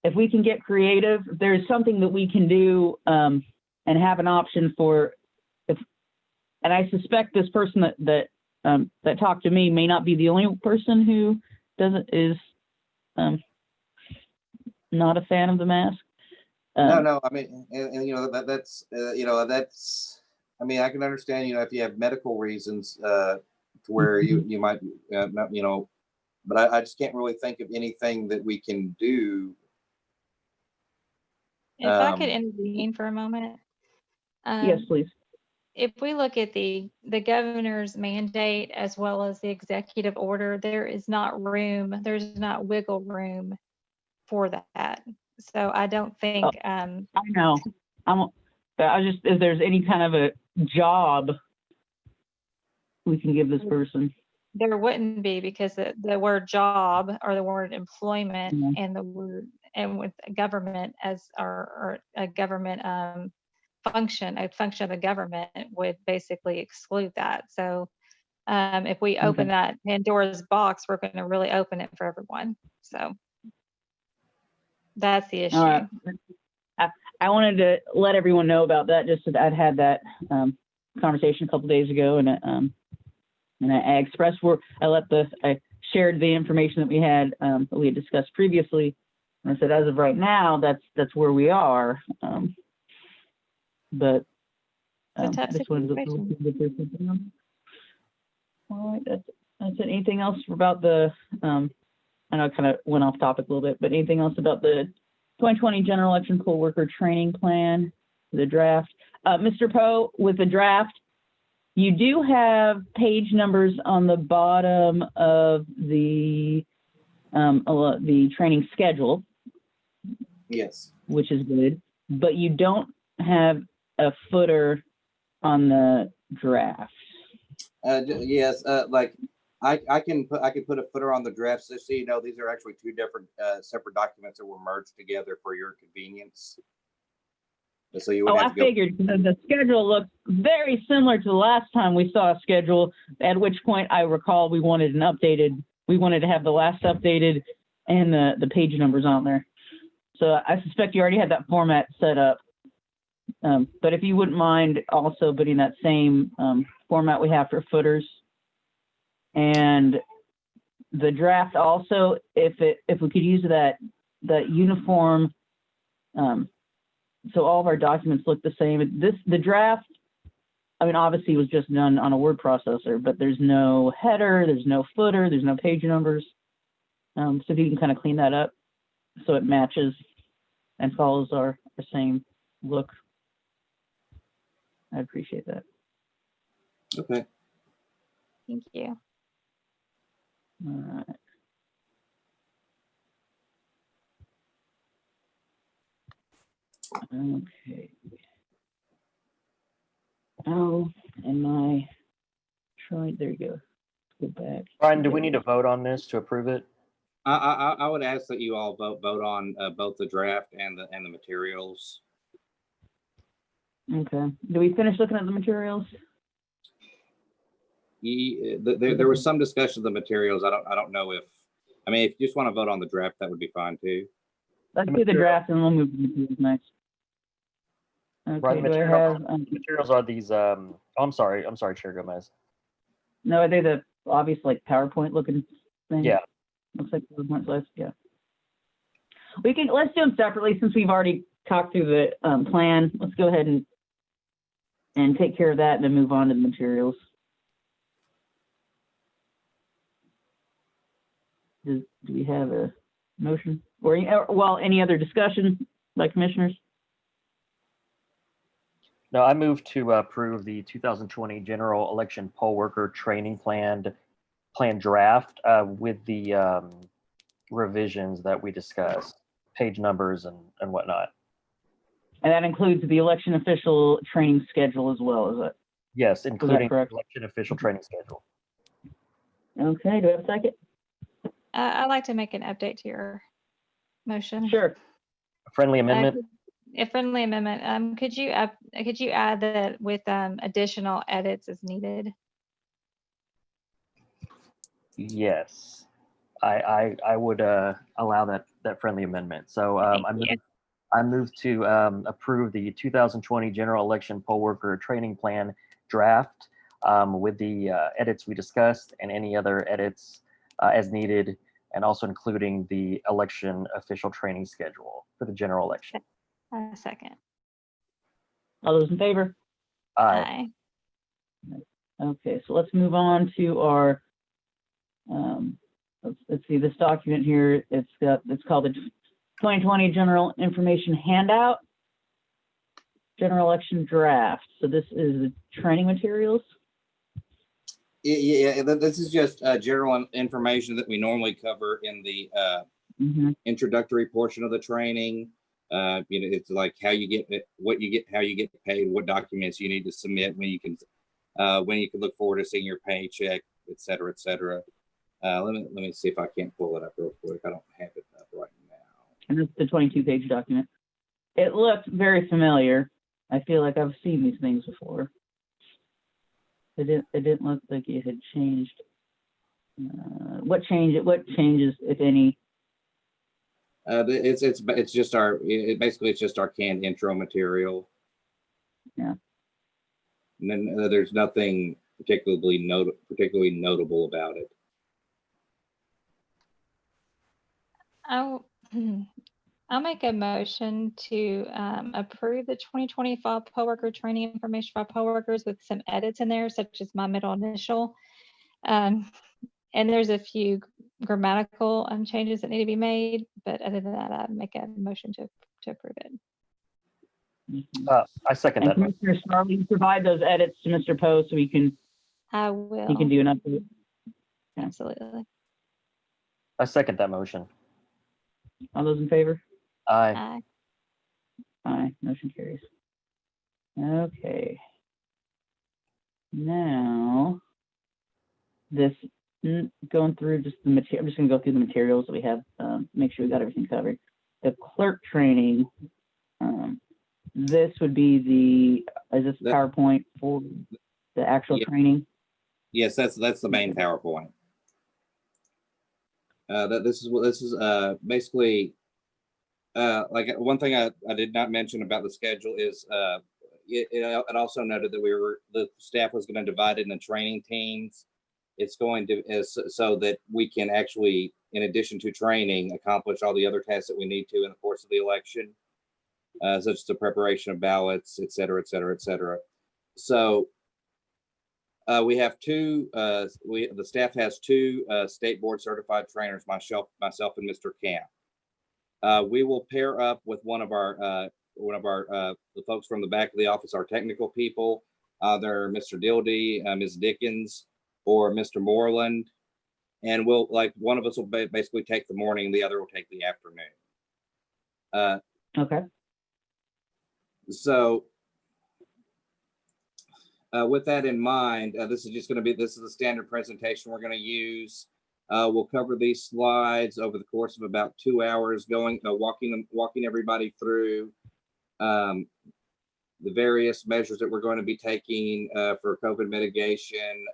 If we can get creative, there's something that we can do and have an option for. And I suspect this person that talked to me may not be the only person who is not a fan of the mask. No, I mean, and that's I mean, I can understand, if you have medical reasons to where you might, but I just can't really think of anything that we can do. If I could intervene for a moment. Yes, please. If we look at the governor's mandate as well as the executive order, there's not wiggle room for that. So I don't think, I know. If there's any kind of a job we can give this person. there wouldn't be, because the word job or the word employment and the word, and with government as or a government function, a function of the government would basically exclude that. So if we open that Pandora's box, we're going to really open it for everyone. So that's the issue. All right. I wanted to let everyone know about that, just that I'd had that conversation a couple days ago, and I expressed I shared the information that we had discussed previously, and I said, as of right now, that's where we are. But It's a tough situation. All right, that's it. Anything else about the? I know I kind of went off topic a little bit, but anything else about the 2020 general election poll worker training plan, the draft? Mr. Poe, with the draft, you do have page numbers on the bottom of the training schedule. Yes. Which is good, but you don't have a footer on the draft. Yes, like I can put a footer on the draft, so you know these are actually two different separate documents that were merged together for your convenience. So you would have to go. Figured the schedule looks very similar to the last time we saw a schedule, at which point I recall we wanted to have the last updated and the page numbers on there. So I suspect you already had that format set up. But if you wouldn't mind also putting that same format we have for footers, and the draft also, if we could use that uniform, so all of our documents look the same. The draft, I mean, obviously was just done on a word processor, but there's no header, there's no footer, there's no page numbers. So if you can kind of clean that up so it matches and follows our same look, I'd appreciate that. Okay. Thank you. All right. Okay. Oh, and my tried. There you go. Let's go back. Brian, do we need to vote on this to approve it? I would ask that you all vote on both the draft and the materials. Okay. Do we finish looking at the materials? There was some discussion of the materials. I don't know if you just want to vote on the draft, that would be fine too. Let's do the draft and we'll move to the materials next. Okay. Brian, Do I have, materials are these. I'm sorry, Chair Gomez. no, are they the obvious like PowerPoint looking thing? Yeah. Looks like PowerPoint slides. Yeah. Let's do them separately since we've already talked through the plan. Let's go ahead and take care of that and then move on to the materials. Do we have a motion or any other discussion by commissioners? No, I move to approve the 2020 general election poll worker training plan draft with the revisions that we discussed, page numbers and whatnot. And that includes the election official training schedule as well, is it? Yes, including correct? election official training schedule. Okay, do I have a second? I'd like to make an update to your motion. Sure. A friendly amendment? A friendly amendment. Could you add that with additional edits as needed? Yes. I would allow that friendly amendment. So Thank you. I move to approve the 2020 general election poll worker training plan draft with the edits we discussed and any other edits as needed, and also including the election official training schedule for the general election. A second. All those in favor? Aye. Okay, so let's move on to our, let's see, this document here, it's called the 2020 General Information Handout, General Election Draft. So this is the training materials. Yeah, this is just general information that we normally cover in the introductory portion of the training. It's like how you get it, what you get, how you get paid, what documents you need to submit, when you can look forward to seeing your paycheck, et cetera, et cetera. Let me see if I can't pull it up real quick. I don't have it up right now. And it's the 22-page document. It looked very familiar. I feel like I've seen these things before. It didn't look like it had changed. What changes, if any? It's just basically it's just our canned intro material. Yeah. And then there's nothing particularly notable about it. I'll make a motion to approve the 2025 poll worker training information for poll workers with some edits in there, such as my middle initial. And there's a few grammatical changes that need to be made, but other than that, I'd make a motion to approve it. I second And that. Commissioner Star, will you provide those edits to Mr. Poe so he can I do an update? Absolutely. I second that motion. All those in favor? Aye. Aye. Aye, motion carries. Okay. Now, going through just the material, I'm just gonna go through the materials that we have, make sure we got everything covered. The clerk training, this would be is this PowerPoint for the actual training? Yes, that's the main PowerPoint. This is basically like one thing I did not mention about the schedule is it also noted that the staff was going to divide it into training teams. It's going to so that we can actually, in addition to training, accomplish all the other tasks that we need to in the course of the election, such as the preparation of ballots, et cetera, et cetera, et cetera. So we have the staff has two state board certified trainers, myself and Mr. Camp. We will pair up with one of our the folks from the back of the office, our technical people, either Mr. Dildy, Ms. Dickens, or Mr. Moreland, and we'll one of us will basically take the morning, the other will take the afternoon. Okay. So with that in mind, this is the standard presentation we're going to use. We'll cover these slides over the course of about 2 hours, walking everybody through the various measures that we're going to be taking for COVID mitigation.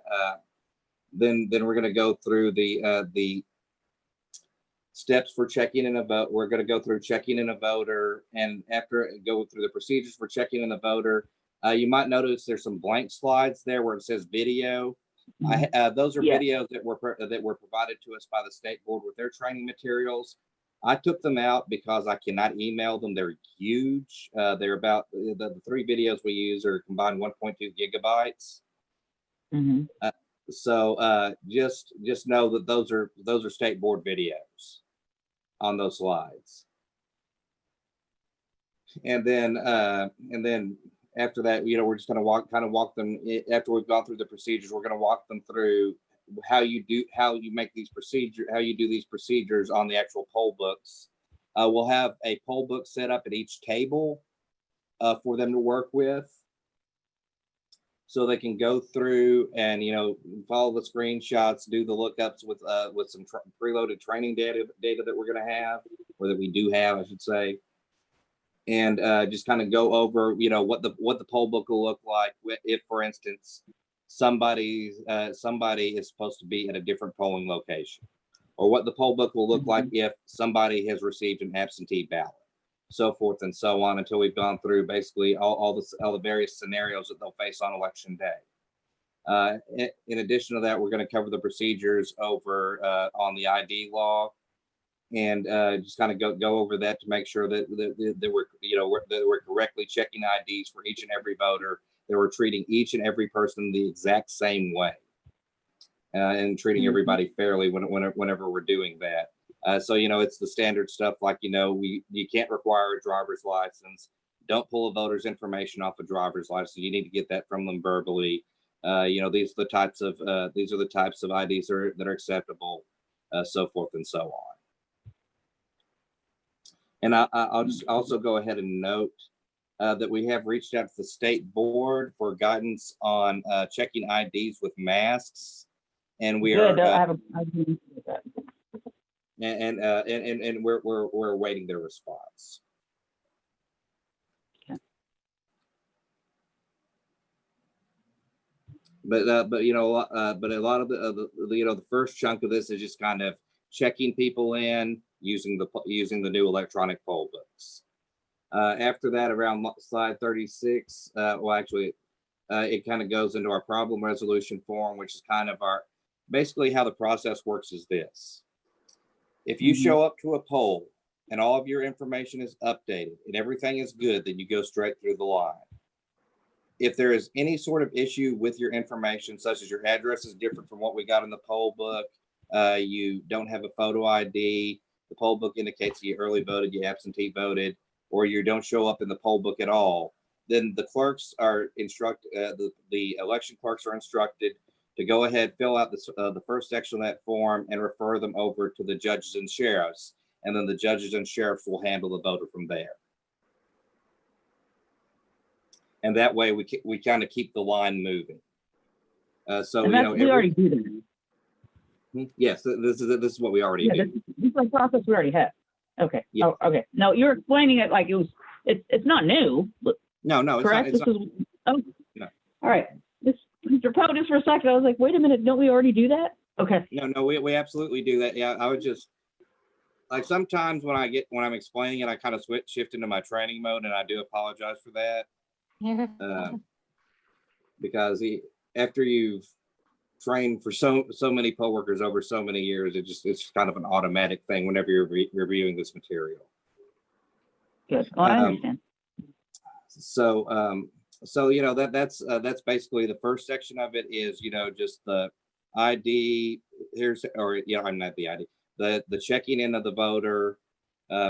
Then we're going to go through the steps for checking in a vote. We're going to go through checking in a voter, and after go through the procedures for checking in a voter. You might notice there's some blank slides there where it says video. Those are videos that were provided to us by the state board with their training materials. I took them out because I cannot email them. They're huge. They're about the 3 videos we use are combined 1.2 gigabytes. Mm-hmm. So just know that those are state board videos on those slides. And then after that, we're just going to walk them after we've gone through the procedures. We're going to walk them through how you do these procedures on the actual poll books. We'll have a poll book set up at each table for them to work with. so they can go through and, you know, follow the screenshots, do the lookups with some preloaded training data that we're going to have, or that we do have, I should say. And just kind of go over, you know, what the poll book will look like if, for instance, somebody is supposed to be at a different polling location, or what the poll book will look like if somebody has received an absentee ballot, so forth and so on, until we've gone through basically all the various scenarios that they'll face on election day. In addition to that, we're going to cover the procedures over on the ID law, and just kind of go over that to make sure that we're correctly checking IDs for each and every voter, that we're treating each and every person the exact same way, and treating everybody fairly whenever we're doing that. So, you know, it's the standard stuff like, you know, you can't require a driver's license. Don't pull a voter's information off a driver's license. You need to get that from them verbally. You know, these are the types of IDs that are acceptable, so forth and so on. And I'll just also go ahead and note that we have reached out to the state board for guidance on checking IDs with masks, and we Good. are and we're awaiting their response. Okay. But you know, but a lot of the you know, the first chunk of this is just kind of checking people in using the new electronic poll books. After that, around slide 36, well, actually, it kind of goes into our problem resolution form, which is kind of basically how the process works is this. If you show up to a poll and all of your information is updated and everything is good, then you go straight through the line. If there is any sort of issue with your information, such as your address is different from what we got in the poll book, you don't have a photo ID, the poll book indicates you early voted, you absentee voted, or you don't show up in the poll book at all, then the clerks are the election clerks are instructed to go ahead, fill out the first section of that form and refer them over to the judges and sheriffs. And then the judges and sheriffs will handle the voter from there. And that way we kind of keep the line moving. So, you know, we already do that. Yes, this is what we already do. This is a process we already have. Okay. Yeah. Oh, okay. No, you're explaining it like it's not new. No, Correct. It's not. No. All right. Mr. Poe, just for a second, I was like, wait a minute, don't we already do that? Okay. No, we absolutely do that. Yeah, I would just like sometimes when I'm explaining it, I kind of shift into my training mode, and I do apologize for that. Because after you've trained for so many poll workers over so many years, it's kind of an automatic thing whenever you're reviewing this material. Good. Well, I understand. So you know, that's basically the first section of it is, you know, just the ID I'm not the ID, the checking in of the voter,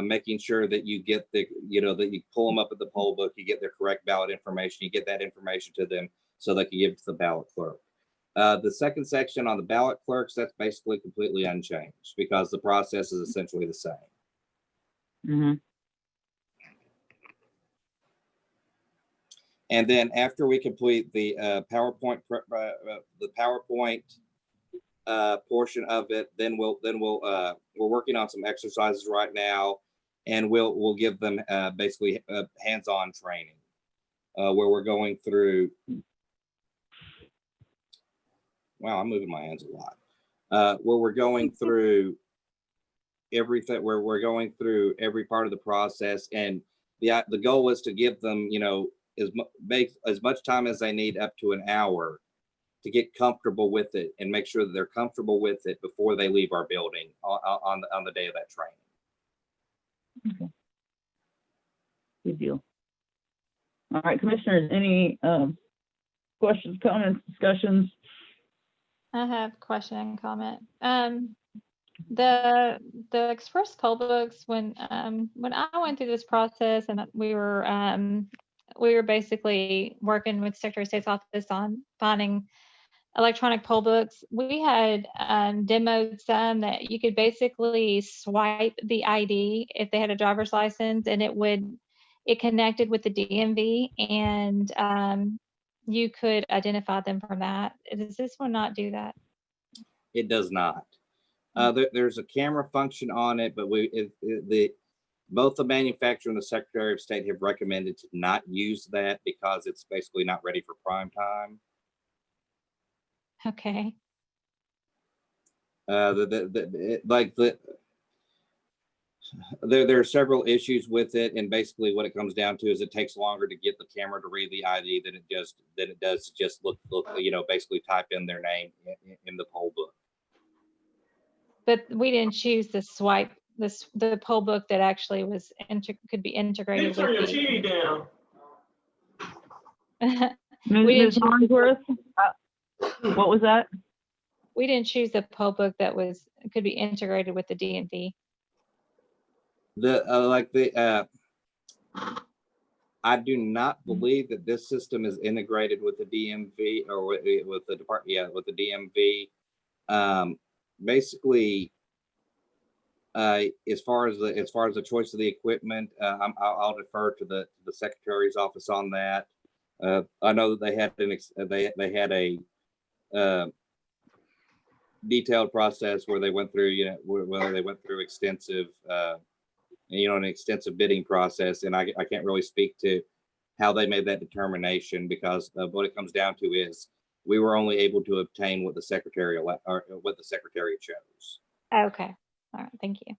making sure that you get that you pull them up at the poll book, you get their correct ballot information, you get that information to them so they can give it to the ballot clerk. The second section on the ballot clerks, that's basically completely unchanged because the process is essentially the same. Mm-hmm. And then after we complete the PowerPoint portion of it, then we're working on some exercises right now, and we'll give them basically hands-on training where we're going through. Wow, I'm moving my hands a lot. Where we're going through everything, where we're going through every part of the process, and the goal is to give them, you know, as much time as they need, up to an hour, to get comfortable with it and make sure that they're comfortable with it before they leave our building on the day of that training. Okay. Good deal. All right, commissioners, any questions, comments, discussions? I have a question and comment. The express poll books, when I went through this process and we were basically working with Secretary of State's office on finding electronic poll books, we had demoed some that you could basically swipe the ID if they had a driver's license, and it connected with the DMV, and you could identify them from that. Does this one not do that? It does not. There's a camera function on it, but both the manufacturer and the Secretary of State have recommended to not use that because it's basically not ready for prime time. Okay. There are several issues with it, and basically what it comes down to is it takes longer to get the camera to read the ID than it does to just look, basically type in their name in the poll book. But we didn't choose the swipe, the poll book that actually was could be integrated Turn your with TV down. We didn't Ms. choose- Farnsworth, what was that? we didn't choose the poll book that could be integrated with the DMV. I do not believe that this system is integrated with the DMV or with the department. Yeah, with the DMV. Basically, as far as the choice of the equipment, I'll defer to the Secretary's office on that. I know that they had a detailed process where they went through, extensive, an extensive bidding process, and I can't really speak to how they made that determination because what it comes down to is we were only able to obtain what the Secretary chose. Okay. All right. Thank you.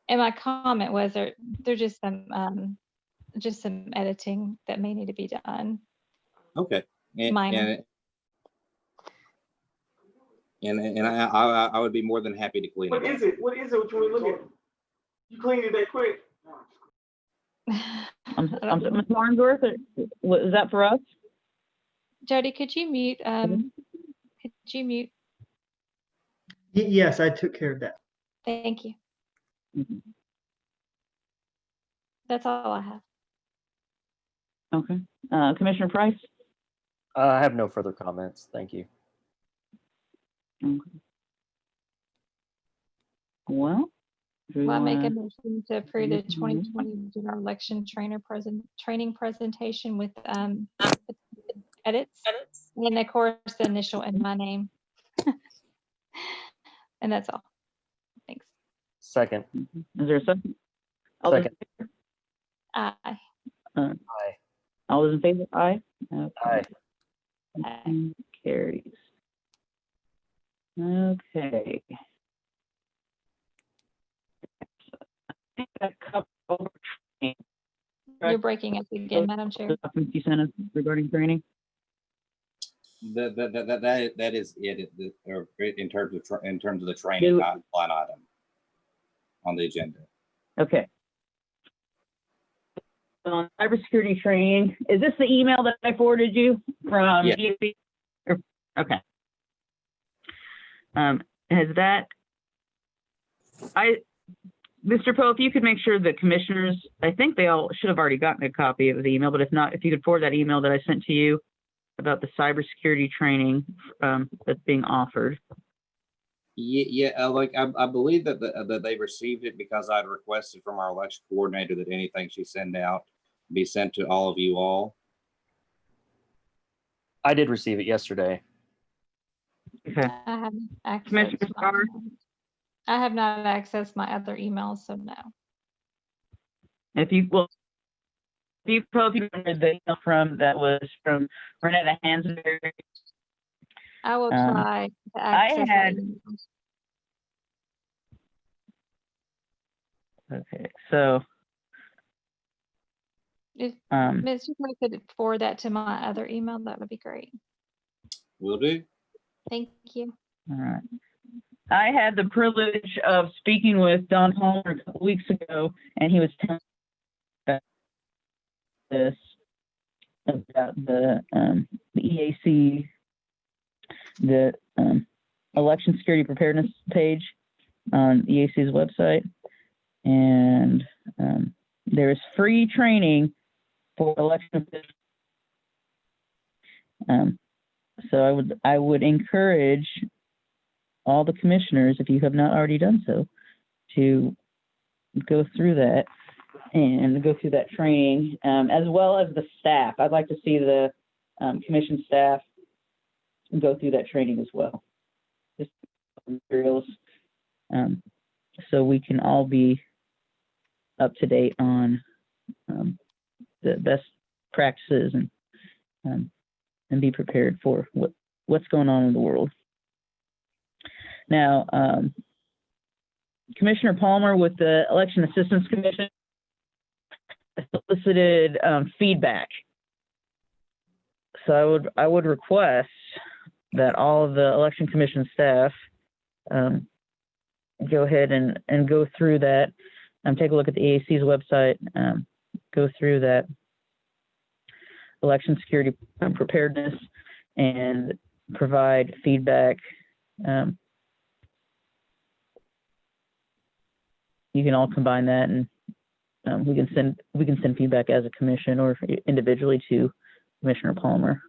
And my comment was there's just some editing that may need to be done. Okay. Minor. And I would be more than happy to clean What it. is it? What is it? What you look at? You cleaned it that quick? Ms. Farnsworth, is that for us? Jody, could you mute? Could you mute? Yes, I took care of that. Thank you. Mhm. That's all I have. Okay. Commissioner Price? I have no further comments. Thank you. Okay. Well. Well, I make a everyone- motion to approve the 2020 general election training presentation with edits. And of course, the initial in my name. And that's all. Thanks. Second. Is there a second? All those- Second. Aye. Aye. All those in favor? Aye. Okay. Aye. Motion carries. Okay. I think that covers all training. You're breaking up again, Madam Chair. The documents you sent us regarding training. That is it. Or in terms of the training line item on the agenda. Okay. On cybersecurity training, is this the email that I forwarded you from Yes. DSP? Okay. Has that, Mr. Poe, if you could make sure the commissioners, I think they all should have already gotten a copy of the email, but if not, if you could forward that email that I sent to you about the cybersecurity training that's being offered. Yeah, I believe that they received it because I'd requested from our election coordinator that anything she send out be sent to all of you all. I did receive it yesterday. Okay. I haven't Commissioner accessed Starr? I have not accessed my other emails, so no. If you read the email that was from Renetta Hansberry. I will try to access my had- emails. Okay, so If um, Ms. Chico could forward that to my other email, that would be great. Will do. Thank you. all right. I had the privilege of speaking with Don Homer a couple weeks ago, and he was telling me this about the EAC, the election security preparedness page on EAC's website, and there is free training for election officials. So I would encourage all the commissioners, if you have not already done so, to go through that. and go through that training, as well as the staff. I'd like to see the commission staff go through that training as well. Just materials, so we can all be up to date on the best practices and be prepared for what's going on in the world. Now, Commissioner Palmer with the Election Assistance Commission solicited feedback. So I would request that all of the Election Commission staff go ahead and go through that, take a look at the EAC's website, go through that election security preparedness and provide feedback. You can all combine that, and we can send feedback as a commission or individually to Commissioner Palmer.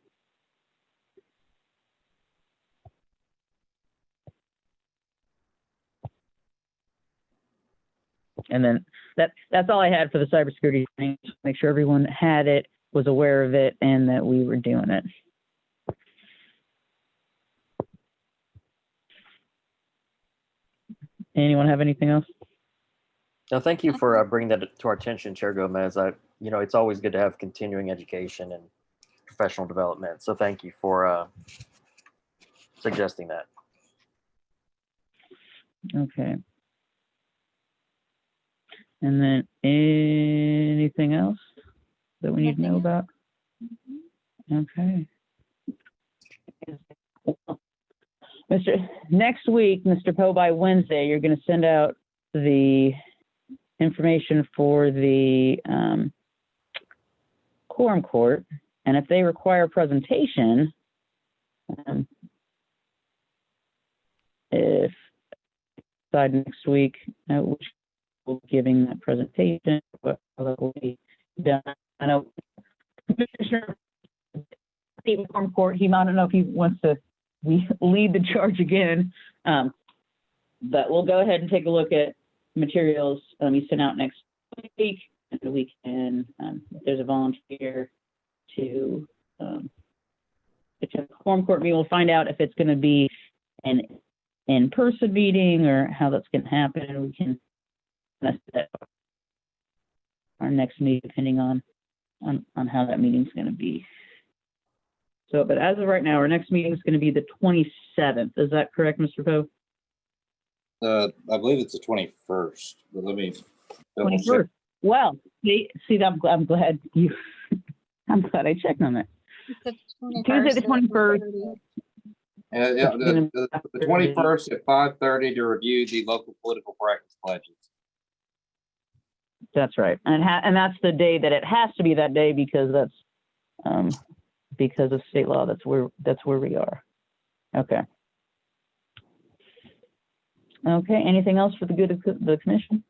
And then that's all I had for the cybersecurity training. Make sure everyone had it, was aware of it, and that we were doing it. Anyone have anything else? No, thank you for bringing that to our attention, Chair Gomez. It's always good to have continuing education and professional development. So thank you for suggesting that. Okay. And then anything else that we need to know about? Okay. Next week, Mr. Poe, by Wednesday, you're going to send out the information for the quorum court, and if they require presentation, if decide next week, which will be giving that presentation, but that will be done. I know Commissioner Stephen Quorum Court, I don't know if he wants to lead the charge again, but we'll go ahead and take a look at materials you sent out next week, and we can, if there's a volunteer to attend the quorum court meeting, we'll find out if it's going to be an in-person meeting or how that's going to happen, and we can set our next meeting depending on how that meeting's going to be. So, but as of right now, our next meeting is going to be the 27th. Is that correct, Mr. Poe? I believe it's the 21st, but let me double 21st. check. Well, see, I'm glad I'm glad I checked on that. Tuesday the 21st. Yeah, the 21st at 5:30 to review the local political practice pledges. That's right, and that's the day that it has to be that day because that's because of state law. That's where we are. Okay. Okay. Anything else for the good of the commission?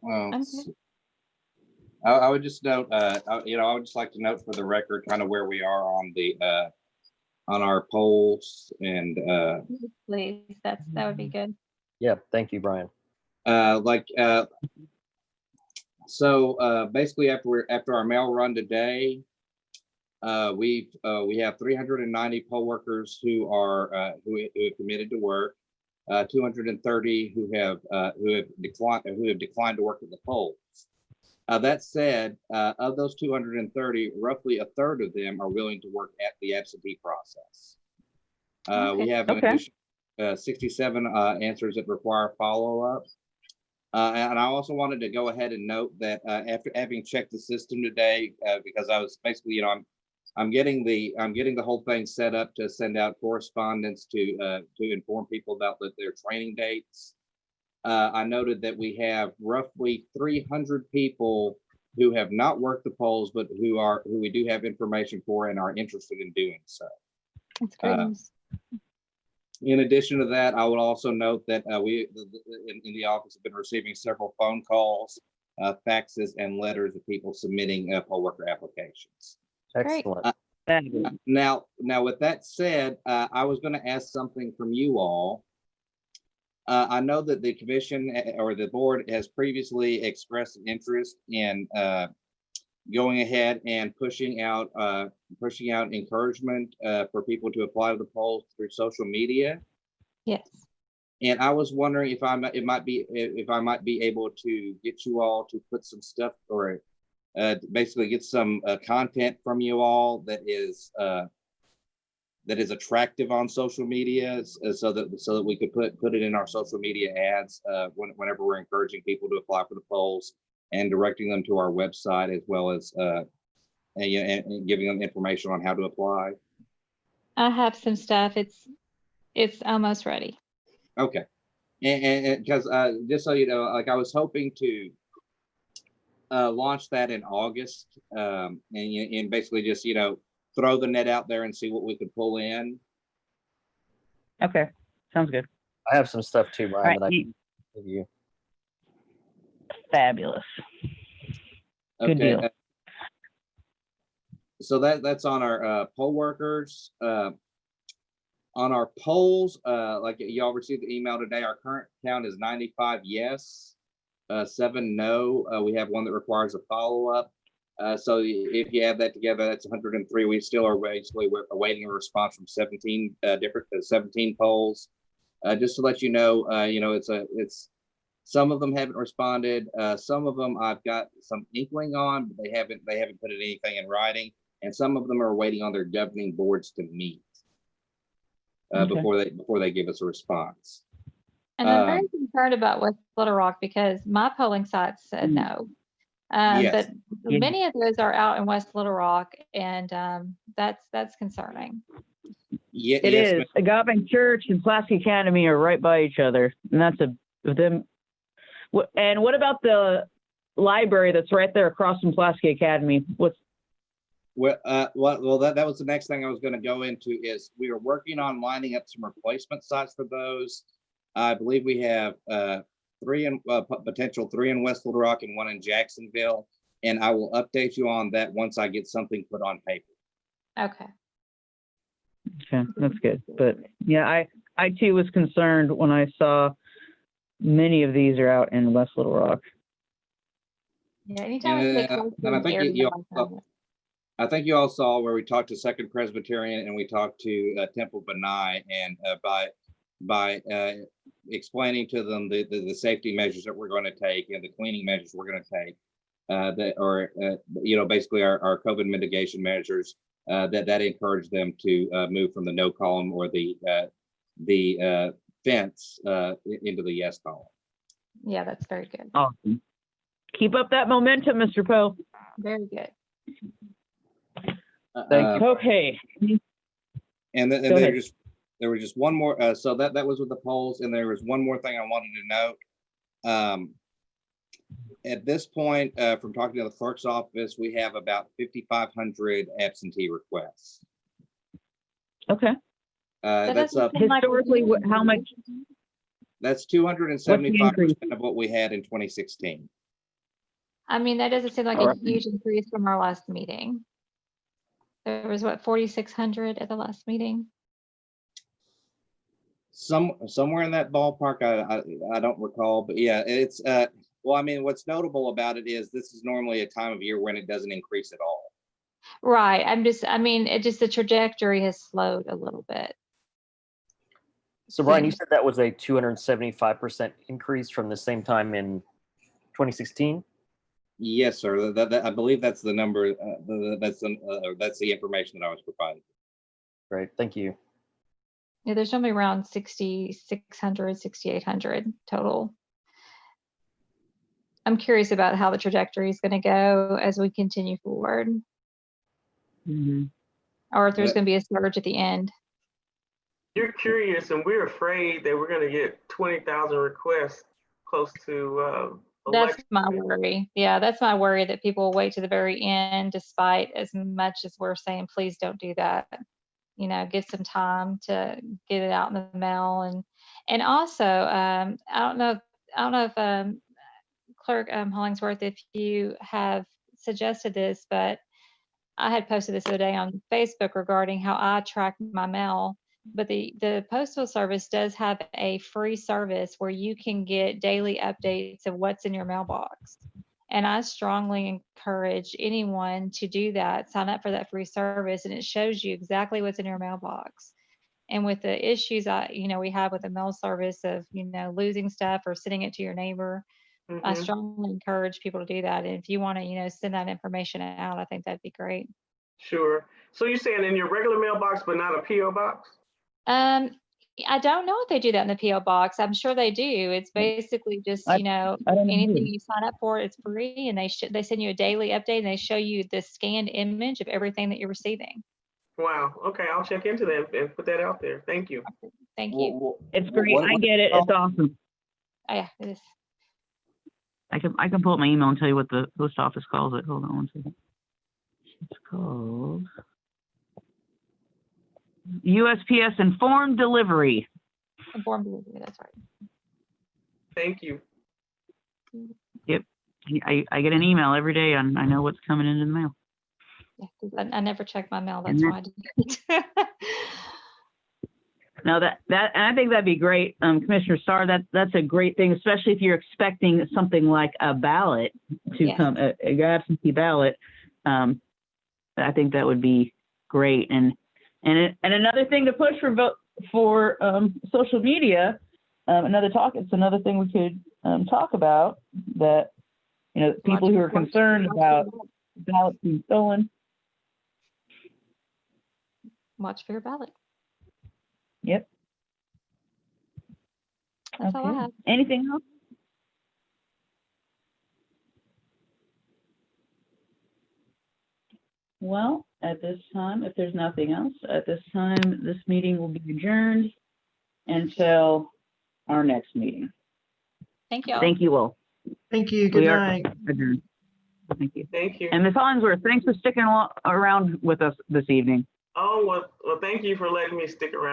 Well, I would just note, I would just like to note for the record kind of where we are on the on our polls and Please, that would be good. Yeah, thank you, Brian. So basically after our mail run today, we have 390 poll workers who are who have committed to work, 230 who have declined to work at the polls. That said, of those 230, roughly a third of them are willing to work at the absentee process. We have an additional 67 answers that require follow-up. And I also wanted to go ahead and note that after having checked the system today, because I was basically, I'm getting the whole thing set up to send out correspondence to inform people about their training dates. I noted that we have roughly 300 people who have not worked the polls, but who we do have information for and are interested in doing so. That's great news. In addition to that, I would also note that we in the office have been receiving several phone calls, faxes, and letters of people submitting poll worker applications. Excellent. Now, with that said, I was going to ask something from you all. I know that the commission or the board has previously expressed an interest in going ahead and pushing out encouragement for people to apply to the polls through social media. Yes. And I was wondering if I might be able to get you all to put some stuff or basically get some content from you all that is attractive on social media, so that we could put it in our social media ads whenever we're encouraging people to apply for the polls and directing them to our website, as well as and giving them information on how to apply. I have some stuff. It's almost ready. Okay, and because just so you know, like I was hoping to launch that in August, and basically just throw the net out there and see what we could pull in. Okay, sounds good. I have some stuff too, All Brian, right, that I can give you. fabulous. Good Okay, deal. so that's on our poll workers. On our polls, like y'all received the email today, our current count is 95 yes, 7 no. We have one that requires a follow-up. So if you add that together, that's 103. We still are basically awaiting a response from 17 polls. Just to let you know, it's some of them haven't responded. Some of them I've got some inkling on, but they haven't put anything in writing, and some of them are waiting on their governing boards to meet Okay. before they give us a response. And I'm very concerned about West Little Rock because my polling sites said no. Yes. But Yeah. many of those are out in West Little Rock, and that's concerning. Yeah, It yes, is. Agave Church and Pulaski Academy are right by each other, and that's them. And what about the library that's right there across from Pulaski Academy? Well, that was the next thing I was going to go into. Is we are working on lining up some replacement sites for those. I believe we have potential three in West Little Rock and one in Jacksonville, and I will update you on that once I get something put on paper. Okay. Okay, that's good. But yeah, I too was concerned when I saw many of these are out in West Little Rock. Yeah. Anytime we get close to And I an think area you like that. I think you all saw where we talked to Second Presbyterian and we talked to Temple Benai, and by explaining to them the safety measures that we're going to take and the cleaning measures we're going to take, basically our COVID mitigation measures, that encouraged them to move from the no column or the fence into the yes column. Yeah, that's very good. Awesome. Keep up that momentum, Mr. Poe. Very good. Thank you. Okay. And then Go ahead. there was just one more. So that was with the polls, and there was one more thing I wanted to note. At this point, from talking to the clerk's office, we have about 5,500 absentee requests. Okay. That That's doesn't up. seem like a Historically, huge how much? increase. That's increase? 275% of what we had in 2016. I mean, that doesn't seem like All a right. huge increase from our last meeting. There was 4,600 at the last meeting. Somewhere in that ballpark, I don't recall, but yeah, it's well, I mean, what's notable about it is this is normally a time of year when it doesn't increase at all. Right. The trajectory has slowed a little bit. So Brian, you Seems- said that was a 275% increase from the same time in 2016? Yes, sir. I believe that's the number. That's the information that I was provided. Great, thank you. Yeah, there's only around 6,600, 6,800 total. I'm curious about how the trajectory is going to go as we continue forward, Mhm. or if there's Yeah. going to be a surge at the end. You're curious, and we're afraid that we're going to get 20,000 requests close to That's election. my worry. Yeah, that's my worry, that people will wait to the very end, despite as much as we're saying, please don't do that. Get some time to get it out in the mail, and also, I don't know if Clerk Hollingsworth, if you have suggested this, but I had posted this the other day on Facebook regarding how I track my mail. But the Postal Service does have a free service where you can get daily updates of what's in your mailbox. And I strongly encourage anyone to do that, sign up for that free service, and it shows you exactly what's in your mailbox. And with the issues we have with the mail service of, losing stuff or sending it to your neighbor, I Mhm. strongly encourage people to do that. And if you want to, send that information out, I think that'd be great. Sure. So you're saying in your regular mailbox, but not a PO box? I don't know if they do that in the PO box. I'm sure they do. It's basically just, I don't know anything either. you sign up for, it's free, and they send you a daily update, and they show you the scanned image of everything that you're receiving. Wow. Okay, I'll check into that and put that out there. Thank you. Thank you. It's great. What- I what- get it. It's awesome. Oh, yeah, it is. I can pull up my email and tell you what the post office calls it. Hold on one second. It's called USPS Informed Delivery. Informed delivery, that's right. Thank you. I get an email every day and I know what's coming into the mail. Yeah, 'cause I never check my mail. And That's why I did it. No, and I think that'd be great, Commissioner Starr. That's a great thing, especially if you're expecting something like a ballot to Yes. come, a absentee ballot. I think that would be great. And another thing to push for social media. It's another thing we could talk about, that people who are concerned about ballots being stolen. Watch for your ballot. Yep. That's all I Okay. have. Anything else? Well, at this time, if there's nothing else, at this time, this meeting will be adjourned until our next meeting. Thank you all. Thank you all. Thank you. Good We are night. adjourned. Thank you. Thank you. And Ms. Hollingsworth, thanks for sticking around with us this evening. Oh, well, thank you for letting me stick around.